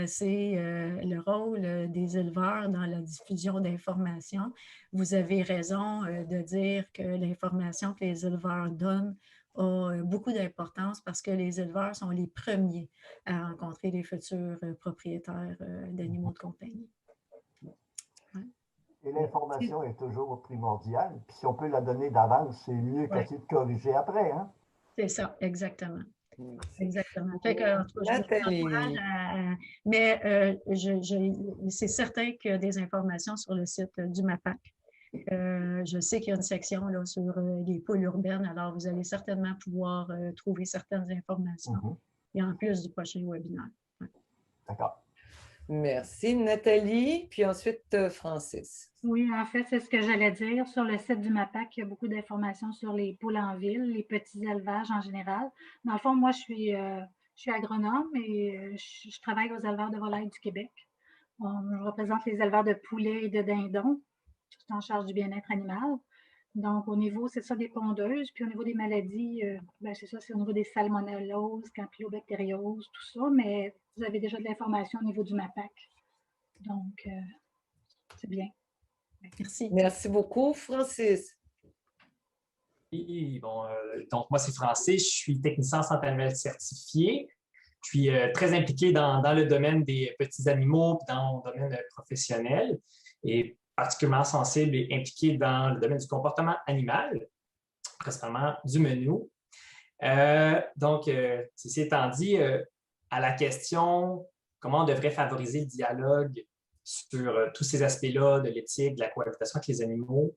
c'est le rôle des éleveurs dans la diffusion d'informations. Vous avez raison de dire que l'information que les éleveurs donnent a beaucoup d'importance parce que les éleveurs sont les premiers à rencontrer les futurs propriétaires d'animaux de compagnie. Et l'information est toujours primordiale. Puis si on peut la donner d'avance, c'est mieux qu'essayer de corriger après. Hein? C'est ça, exactement. Exactement. Fait que, mais c'est certain qu'il y a des informations sur le site du MAPAC. Je sais qu'il y a une section là, sur les poules urbaines, alors vous allez certainement pouvoir trouver certaines informations. Et en plus du prochain webinaire. Ouais. D'accord. Merci, Nathalie. Puis ensuite, Francis. Oui, en fait, c'est ce que j'allais dire. Sur le site du MAPAC, il y a beaucoup d'informations sur les poules en ville, les petits élevages en général. Dans le fond, moi, je suis agronome et je travaille aux éleveurs de volailles du Québec. Je représente les éleveurs de poulets et de dindons. Je suis en charge du bien-être animal. Donc, au niveau, c'est ça, des pondeuses. Puis au niveau des maladies, c'est ça, c'est au niveau des salmonelloses, campylobactérioses, tout ça. Mais vous avez déjà de l'information au niveau du MAPAC. Donc, c'est bien. Merci. Merci beaucoup, Francis. Oui, bon, donc moi, c'est Francis. Je suis technicien en santé animale certifié. Je suis très impliqué dans le domaine des petits animaux et dans mon domaine professionnel. Et particulièrement sensible et impliqué dans le domaine du comportement animal, principalement du menu. Donc, ceci étant dit, à la question comment on devrait favoriser le dialogue sur tous ces aspects-là de l'éthique, de la cohabitation avec les animaux,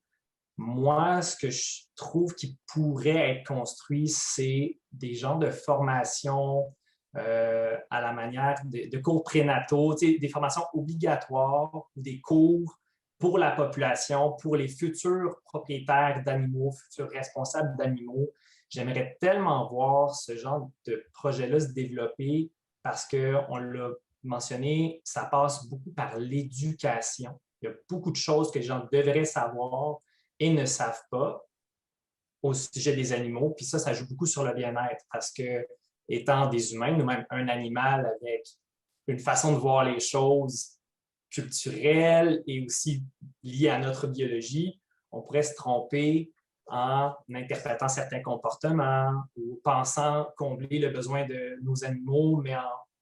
moi, ce que je trouve qui pourrait être construit, c'est des genres de formations à la manière de cours prénataux, des formations obligatoires ou des cours pour la population, pour les futurs propriétaires d'animaux, futurs responsables d'animaux. J'aimerais tellement voir ce genre de projet-là se développer parce qu'on l'a mentionné, ça passe beaucoup par l'éducation. Il y a beaucoup de choses que les gens devraient savoir et ne savent pas au sujet des animaux. Puis ça joue beaucoup sur le bien-être parce que, étant des humains, nous-mêmes, un animal avec une façon de voir les choses culturelle et aussi liée à notre biologie, on pourrait se tromper en interprétant certains comportements ou pensant combler le besoin de nos animaux, mais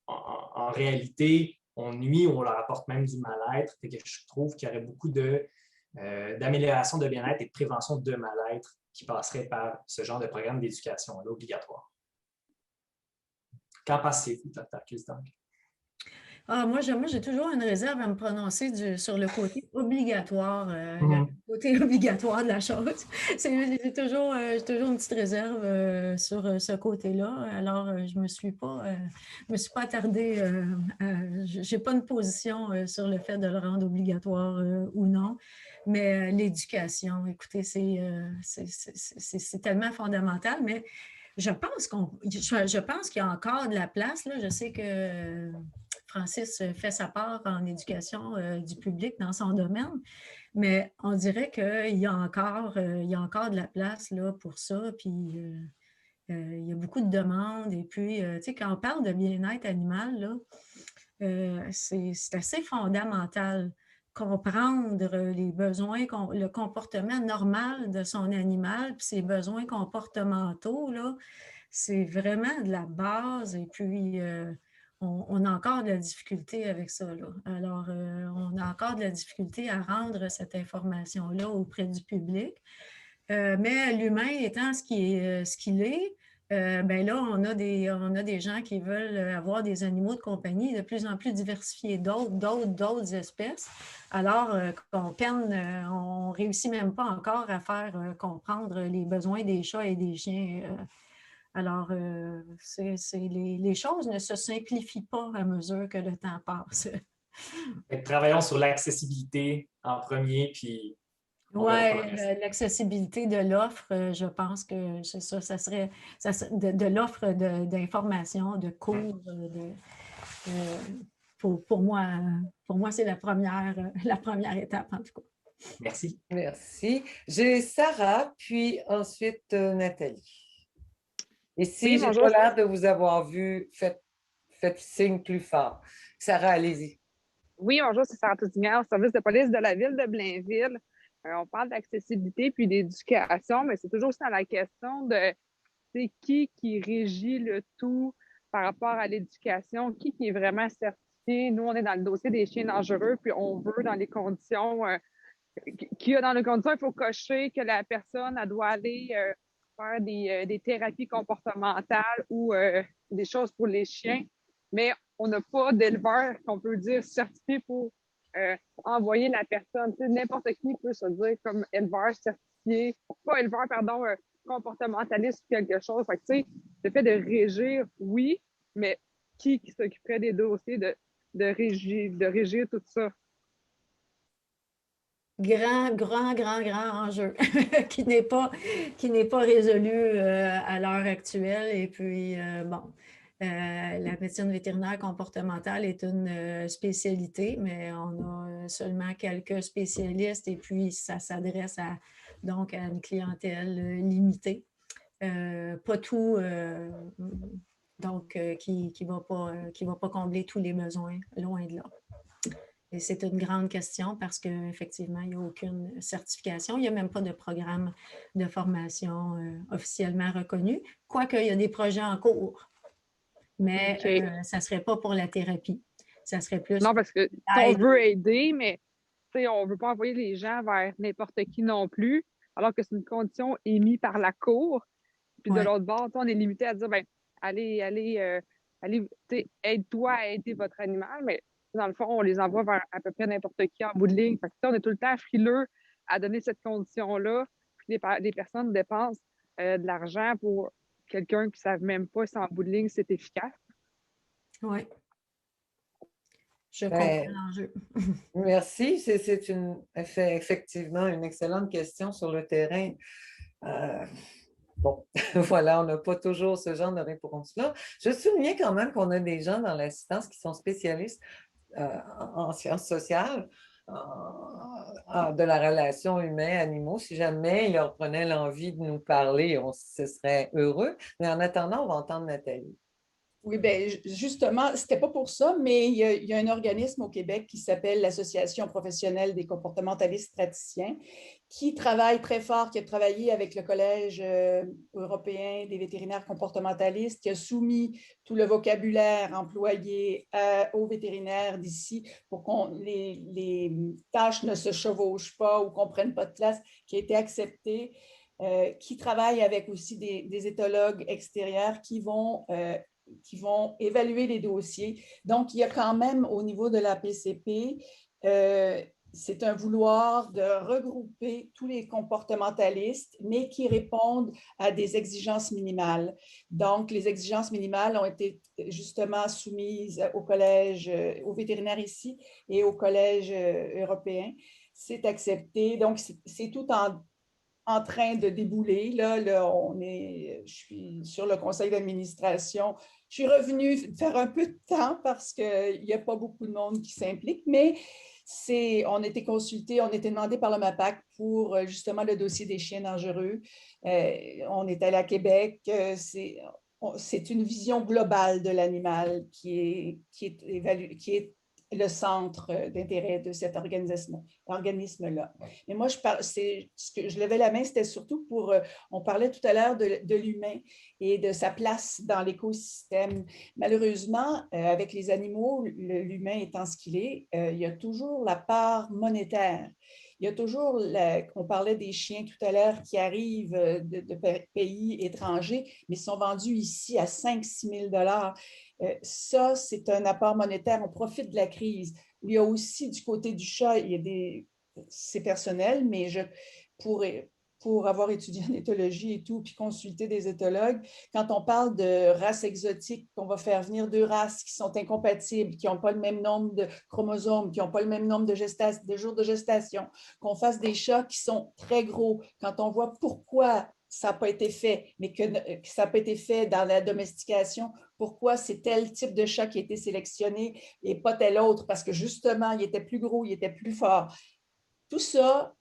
en réalité, on nuit ou on leur apporte même du mal-être. Je trouve qu'il y aurait beaucoup d'amélioration de bien-être et de prévention de mal-être qui passerait par ce genre de programme d'éducation-là obligatoire. Qu'en pensez-vous, Dr. Kilsdonk? Moi, j'ai toujours une réserve à me prononcer sur le côté obligatoire, le côté obligatoire de la chose. J'ai toujours une petite réserve sur ce côté-là. Alors, je me suis pas attardée, je n'ai pas une position sur le fait de le rendre obligatoire ou non. Mais l'éducation, écoutez, c'est tellement fondamental, mais je pense qu'il y a encore de la place. Là. Je sais que Francis fait sa part en éducation du public dans son domaine, mais on dirait qu'il y a encore de la place là, pour ça. Puis il y a beaucoup de demandes. Et puis, tu sais, quand on parle de bien-être animal, là, c'est assez fondamental. Comprendre les besoins, le comportement normal de son animal, puis ses besoins comportementaux, là, c'est vraiment de la base. Et puis, on a encore de la difficulté avec ça, là. Alors, on a encore de la difficulté à rendre cette information-là auprès du public. Mais l'humain étant ce qu'il est, ben là, on a des gens qui veulent avoir des animaux de compagnie de plus en plus diversifiés, d'autres espèces, alors qu'on peine, on ne réussit même pas encore à faire comprendre les besoins des chats et des chiens. Alors, les choses ne se simplifient pas à mesure que le temps passe. Travaillons sur l'accessibilité en premier, puis oui, l'accessibilité de l'offre, je pense que c'est ça, ça serait de l'offre d'informations, de cours. Pour moi, c'est la première étape, en tout cas. Merci. Merci. J'ai Sarah, puis ensuite Nathalie. Et si j'ai pas l'air de vous avoir vu, faites signe plus fort. Sarah, allez-y. Oui, bonjour, c'est Sarah Toutignan, au service de police de la ville de Blainville. On parle d'accessibilité puis d'éducation, mais c'est toujours aussi dans la question de c'est qui régit le tout par rapport à l'éducation, qui est vraiment certifié. Nous, on est dans le dossier des chiens dangereux, puis on veut dans les conditions dans les conditions, il faut cocher que la personne elle doit aller faire des thérapies comportementales ou des choses pour les chiens, mais on n'a pas d'éleveur qu'on peut dire certifié pour envoyer la personne. N'importe qui peut se dire comme éleveur certifié, pas éleveur, pardon, comportementaliste ou quelque chose. Fait que, le fait de régir, oui, mais qui s'occuperait des dossiers de régir tout ça? Grand enjeu qui n'est pas résolu à l'heure actuelle. Et puis, la médecine vétérinaire comportementale est une spécialité, mais on a seulement quelques spécialistes et puis ça s'adresse donc à une clientèle limitée. Pas tout, donc qui va pas combler tous les besoins, loin de là. Et c'est une grande question parce qu'effectivement, il n'y a aucune certification. Il n'y a même pas de programme de formation officiellement reconnu, quoique il y a des projets en cours. Mais ça ne serait pas pour la thérapie. Ça serait plus... Non, parce que on veut aider, mais on ne veut pas envoyer les gens vers n'importe qui non plus, alors que c'est une condition émise par la Cour. Puis de l'autre bord, on est limité à dire, ben allez, aide-toi à aider votre animal, mais dans le fond, on les envoie vers à peu près n'importe qui en bout de ligne. Fait que, on est tout le temps frileux à donner cette condition-là. Puis les personnes dépensent de l'argent pour quelqu'un qui ne savent même pas si en bout de ligne c'est efficace. Oui. Je comprends l'enjeu. Merci. C'est effectivement une excellente question sur le terrain. Bon, voilà, on n'a pas toujours ce genre de réponse-là. Je soulignais quand même qu'on a des gens dans l'assistance qui sont spécialistes en sciences sociales, de la relation humain-animaux. Si jamais ils leur prenaient l'envie de nous parler, ce serait heureux. Mais en attendant, on va entendre Nathalie. Oui, bien, justement, ce n'était pas pour ça, mais il y a un organisme au Québec qui s'appelle l'Association professionnelle des comportementalistes praticiens, qui travaille très fort, qui a travaillé avec le Collège européen des vétérinaires comportementalistes, qui a soumis tout le vocabulaire employé aux vétérinaires d'ici pour que les tâches ne se chevauchent pas ou qu'on ne prenne pas de place, qui a été accepté. Qui travaille avec aussi des éthologues extérieurs qui vont évaluer les dossiers. Donc, il y a quand même au niveau de la PCP, c'est un vouloir de regrouper tous les comportementalistes, mais qui répondent à des exigences minimales. Donc, les exigences minimales ont été justement soumises au collège, aux vétérinaires ici et au collège européen. C'est accepté. Donc, c'est tout en train de débouler. Là, je suis sur le conseil d'administration. Je suis revenue faire un peu de temps parce qu'il n'y a pas beaucoup de monde qui s'implique, mais on a été consulté, on a été demandé par le MAPAC pour justement le dossier des chiens dangereux. On est allé à Québec. C'est une vision globale de l'animal qui est le centre d'intérêt de cet organisme-là. Mais moi, je levais la main, c'était surtout pour, on parlait tout à l'heure de l'humain et de sa place dans l'écosystème. Malheureusement, avec les animaux, l'humain étant ce qu'il est, il y a toujours la part monétaire. Il y a toujours, on parlait des chiens tout à l'heure qui arrivent de pays étrangers, mais sont vendus ici à 5 000 à 6 000 $. Ça, c'est un apport monétaire. On profite de la crise. Il y a aussi du côté du chat, c'est personnel, mais pour avoir étudié en éthologie et tout, puis consulter des éthologues, quand on parle de races exotiques, qu'on va faire venir deux races qui sont incompatibles, qui n'ont pas le même nombre de chromosomes, qui n'ont pas le même nombre de jours de gestation, qu'on fasse des chats qui sont très gros, quand on voit pourquoi ça n'a pas été fait, mais que ça n'a pas été fait dans la domestication, pourquoi c'est tel type de chat qui a été sélectionné et pas tel autre, parce que justement, il était plus gros, il était plus fort. Tout ça,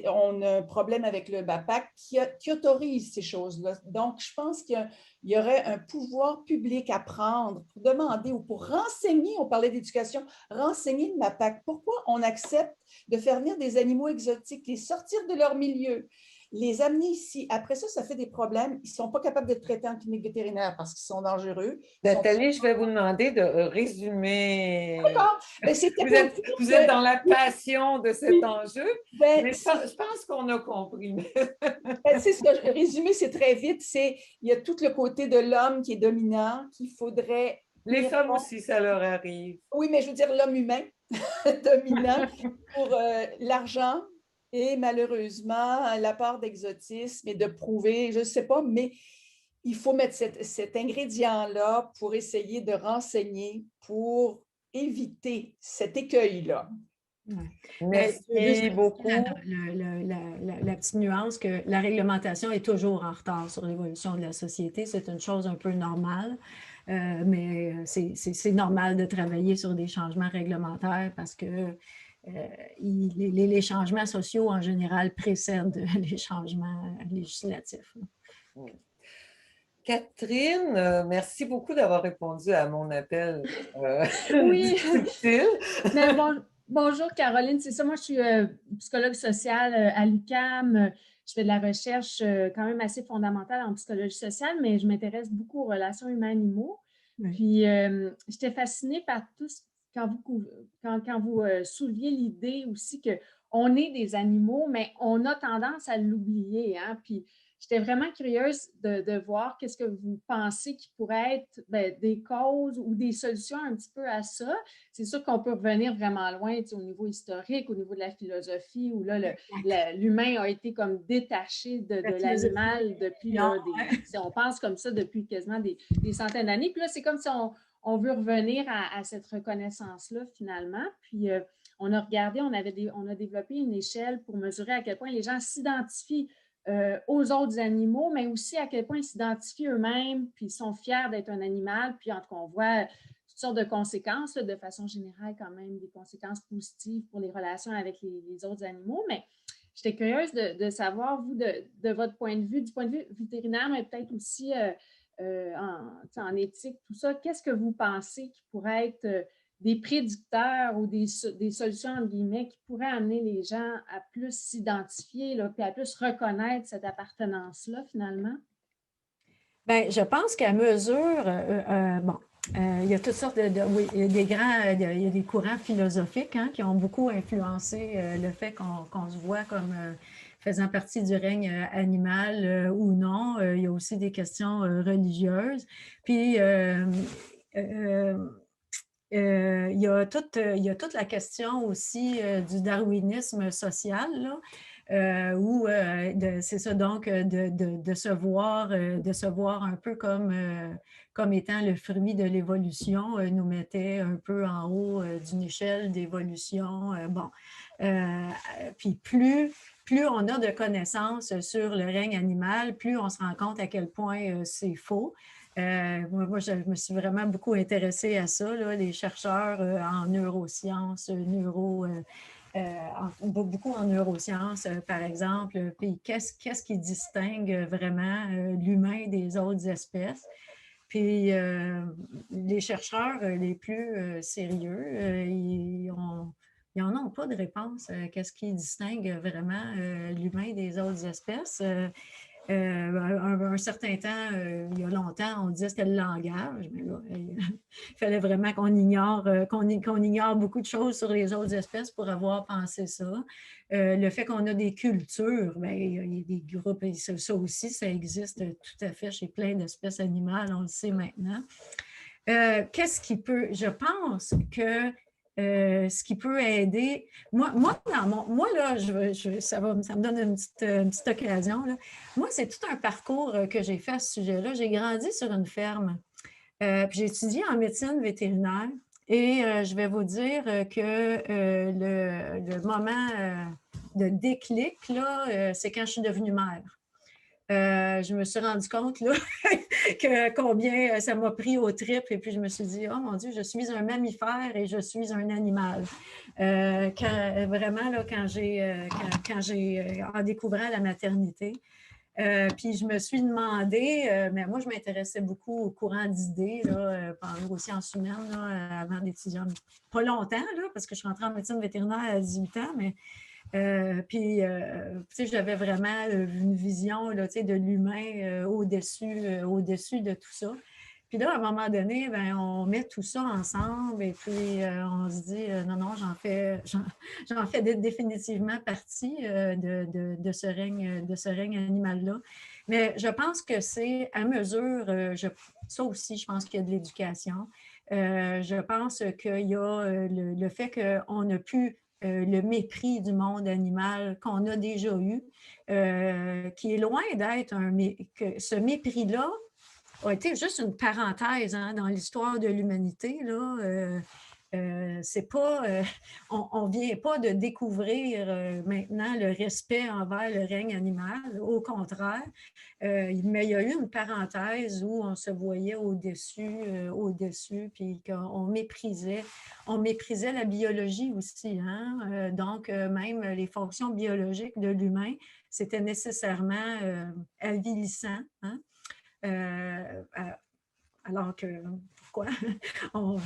on a un problème avec le MAPAC qui autorise ces choses-là. Donc, je pense qu'il y aurait un pouvoir public à prendre pour demander ou pour renseigner, on parlait d'éducation, renseigner le MAPAC. Pourquoi on accepte de faire venir des animaux exotiques, les sortir de leur milieu, les amener ici? Après ça, ça fait des problèmes. Ils ne sont pas capables d'être traités en clinique vétérinaire parce qu'ils sont dangereux. Nathalie, je vais vous demander de résumer. D'accord. Vous êtes dans la passion de cet enjeu, mais je pense qu'on a compris. C'est ça. Résumer, c'est très vite. Il y a tout le côté de l'homme qui est dominant, qu'il faudrait... Les femmes aussi, ça leur arrive. Oui, mais je veux dire l'homme humain dominant pour l'argent et malheureusement la part d'exotisme et de prouver, je ne sais pas, mais il faut mettre cet ingrédient-là pour essayer de renseigner, pour éviter cet écueil-là. Merci beaucoup. La petite nuance que la réglementation est toujours en retard sur l'évolution de la société. C'est une chose un peu normale, mais c'est normal de travailler sur des changements réglementaires parce que les changements sociaux, en général, précèdent les changements législatifs. Catherine, merci beaucoup d'avoir répondu à mon appel. Oui. Difficile. Mais bonjour Caroline, c'est ça, moi je suis psychologue sociale à l'UQAM. Je fais de la recherche quand même assez fondamentale en psychologie sociale, mais je m'intéresse beaucoup aux relations humains-animaux. Oui. Puis j'étais fascinée par tout quand vous souleviez l'idée aussi qu'on est des animaux, mais on a tendance à l'oublier, hein? Puis j'étais vraiment curieuse de voir qu'est-ce que vous pensez qui pourrait être des causes ou des solutions un petit peu à ça. C'est sûr qu'on peut revenir vraiment loin au niveau historique, au niveau de la philosophie, où là, l'humain a été comme détaché de l'animal depuis, on pense comme ça depuis quasiment des centaines d'années. Puis là, c'est comme si on veut revenir à cette reconnaissance-là finalement. Puis on a regardé, on a développé une échelle pour mesurer à quel point les gens s'identifient aux autres animaux, mais aussi à quel point ils s'identifient eux-mêmes, puis ils sont fiers d'être un animal, puis en tout cas, on voit toutes sortes de conséquences, de façon générale quand même, des conséquences positives pour les relations avec les autres animaux, mais j'étais curieuse de savoir, vous, de votre point de vue, du point de vue vétérinaire, mais peut-être aussi en éthique, tout ça, qu'est-ce que vous pensez qui pourrait être des prédicteurs ou des solutions, entre guillemets, qui pourraient amener les gens à plus s'identifier, puis à plus reconnaître cette appartenance-là, finalement? Bien, je pense qu'à mesure, il y a toutes sortes oui, il y a des il y a des courants philosophiques qui ont beaucoup influencé le fait qu'on se voit comme faisant partie du règne animal ou non. Il y a aussi des questions religieuses. Puis, il y a toute la question aussi du darwinisme social, là, où c'est ça, donc, de se voir un peu comme étant le fruit de l'évolution, nous mettait un peu en haut d'une échelle d'évolution. Puis plus on a de connaissances sur le règne animal, plus on se rend compte à quel point c'est faux. Moi, je me suis vraiment beaucoup intéressée à ça, là, les chercheurs en neurosciences, beaucoup en neurosciences, par exemple. Puis qu'est-ce qui distingue vraiment l'humain des autres espèces? Puis les chercheurs les plus sérieux, ils n'en ont pas de réponse. Qu'est-ce qui distingue vraiment l'humain des autres espèces? Un certain temps, il y a longtemps, on disait que c'était le langage, mais là, il fallait vraiment qu'on ignore beaucoup de choses sur les autres espèces pour avoir pensé ça. Le fait qu'on a des cultures, bien, il y a des groupes, et ça aussi, ça existe tout à fait chez plein d'espèces animales, on le sait maintenant. Qu'est-ce qui peut, je pense que ce qui peut aider. Moi là, ça me donne une petite occasion. Là. Moi, c'est tout un parcours que j'ai fait à ce sujet-là. J'ai grandi sur une ferme. Puis j'ai étudié en médecine vétérinaire. Et je vais vous dire que le moment de déclic, là, c'est quand je suis devenue mère. Je me suis rendu compte là, que combien ça m'a pris aux tripes et puis je me suis dit, oh mon Dieu, je suis un mammifère et je suis un animal. Vraiment, là, quand j'ai en découvrant la maternité, puis je me suis demandé, mais moi je m'intéressais beaucoup au courant d'idées aux sciences humaines là, avant d'étudier, pas longtemps, là, parce que je suis rentrée en médecine vétérinaire à 18 ans, mais puis, j'avais vraiment une vision là, de l'humain au-dessus de tout ça. Puis là, à un moment donné, ben, on met tout ça ensemble et puis on se dit non, j'en fais définitivement partie de ce règne animal-là. Mais je pense que c'est à mesure, ça aussi, je pense qu'il y a de l'éducation. Je pense qu'il y a le fait qu'on a pu le mépris du monde animal qu'on a déjà eu, qui est loin d'être que ce mépris-là a été juste une parenthèse dans l'histoire de l'humanité. C'est pas, on ne vient pas de découvrir maintenant le respect envers le règne animal, au contraire, mais il y a eu une parenthèse où on se voyait au-dessus, puis qu'on méprisait la biologie aussi. Donc, même les fonctions biologiques de l'humain, c'était nécessairement avilissant. Alors que, pourquoi? On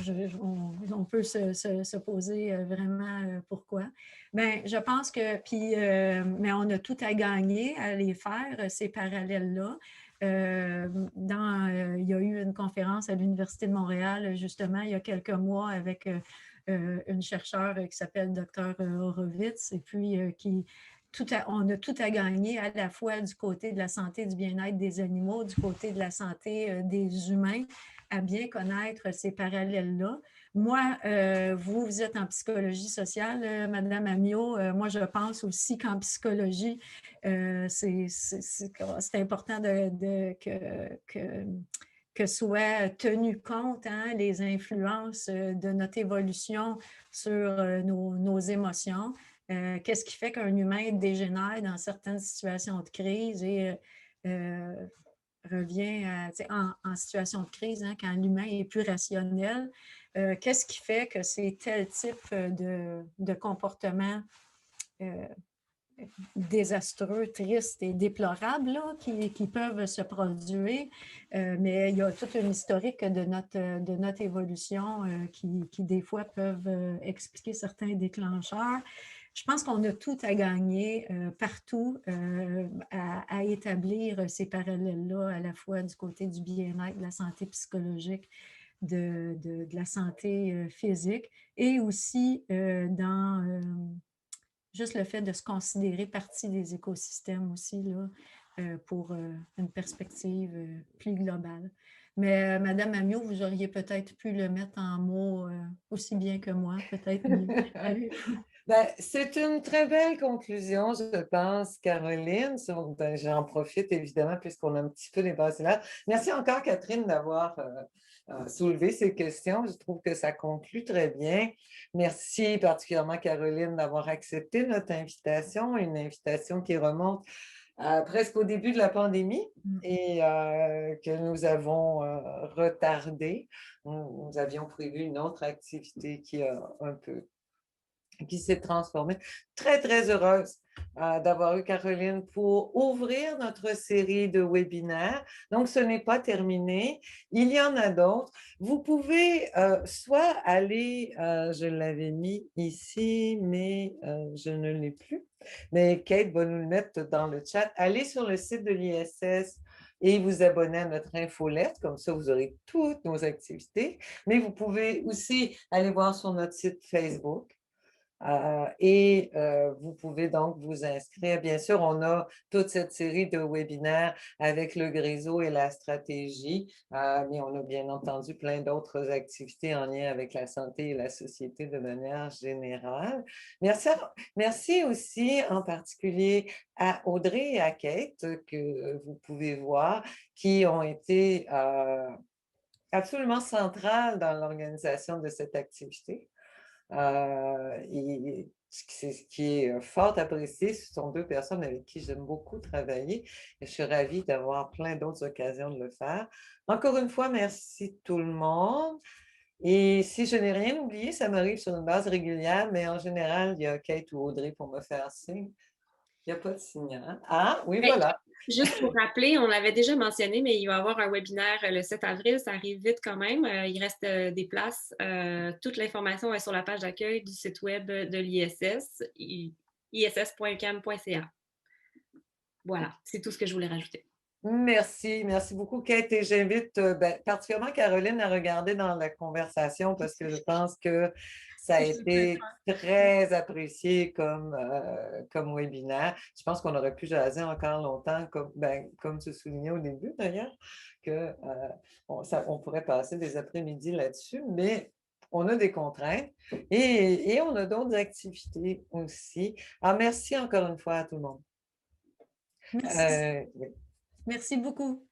peut se poser vraiment pourquoi. Bien, je pense que, mais on a tout à gagner à les faire, ces parallèles-là. Il y a eu une conférence à l'Université de Montréal, justement, il y a quelques mois, avec une chercheure qui s'appelle Dr. Horowitz, et puis on a tout à gagner à la fois du côté de la santé et du bien-être des animaux, du côté de la santé des humains, à bien connaître ces parallèles-là. Moi, vous êtes en psychologie sociale, Madame Amiot. Moi, je pense aussi qu'en psychologie, c'est important que soit tenu compte les influences de notre évolution sur nos émotions. Qu'est-ce qui fait qu'un humain dégénère dans certaines situations de crise et revient en situation de crise, hein, quand l'humain est plus rationnel? Qu'est-ce qui fait que c'est tel type de comportement désastreux, tristes et déplorables là, qui peuvent se produire, mais il y a toute une historique de notre évolution qui, des fois, peuvent expliquer certains déclencheurs. Je pense qu'on a tout à gagner partout à établir ces parallèles-là, à la fois du côté du bien-être, de la santé psychologique, de la santé physique, et aussi dans juste le fait de se considérer partie des écosystèmes aussi, là, pour une perspective plus globale. Mais Madame Amiot, vous auriez peut-être pu le mettre en mots aussi bien que moi, peut-être mieux. Ben, c'est une très belle conclusion, je pense, Caroline. Ben, j'en profite évidemment puisqu'on a un petit peu dépassé là. Merci encore, Catherine, d'avoir soulevé ces questions. Je trouve que ça conclut très bien. Merci particulièrement, Caroline, d'avoir accepté notre invitation, une invitation qui remonte presque au début de la pandémie et que nous avons retardée. Nous avions prévu une autre activité qui s'est transformée. Très, très heureuse d'avoir eu Caroline pour ouvrir notre série de webinaires. Donc, ce n'est pas terminé. Il y en a d'autres. Vous pouvez soit aller, je l'avais mis ici, mais je ne l'ai plus, mais Kate va nous le mettre dans le chat. Allez sur le site de l'ISS et vous abonner à notre infolette. Comme ça, vous aurez toutes nos activités. Mais vous pouvez aussi aller voir sur notre site Facebook. Et vous pouvez donc vous inscrire. Bien sûr, on a toute cette série de webinaires avec le Gréseau et la stratégie, mais on a bien entendu plein d'autres activités en lien avec la santé et la société de manière générale. Merci aussi en particulier à Audrey et à Kate, que vous pouvez voir, qui ont été absolument centrales dans l'organisation de cette activité. Et ce qui est fort apprécié, ce sont deux personnes avec qui j'aime beaucoup travailler et je suis ravie d'avoir plein d'autres occasions de le faire. Encore une fois, merci tout le monde. Et si je n'ai rien oublié, ça m'arrive sur une base régulière, mais en général, il y a Kate ou Audrey pour me faire signe. Il n'y a pas de signal. Ah, oui, voilà. Juste pour rappeler, on l'avait déjà mentionné, mais il va y avoir un webinaire le 7 avril. Ça arrive vite quand même. Il reste des places. Toute l'information est sur la page d'accueil du site web de l'ISS, iss.uqam.ca. Voilà, c'est tout ce que je voulais rajouter. Merci beaucoup, Kate. Et j'invite particulièrement Caroline à regarder dans la conversation parce que je pense que ça a été très apprécié comme webinaire. Je pense qu'on aurait pu jaser encore longtemps, comme tu soulignais au début d'ailleurs, qu'on pourrait passer des après-midi là-dessus, mais on a des contraintes et on a d'autres activités aussi. Alors, merci encore une fois à tout le monde. Merci. Merci beaucoup.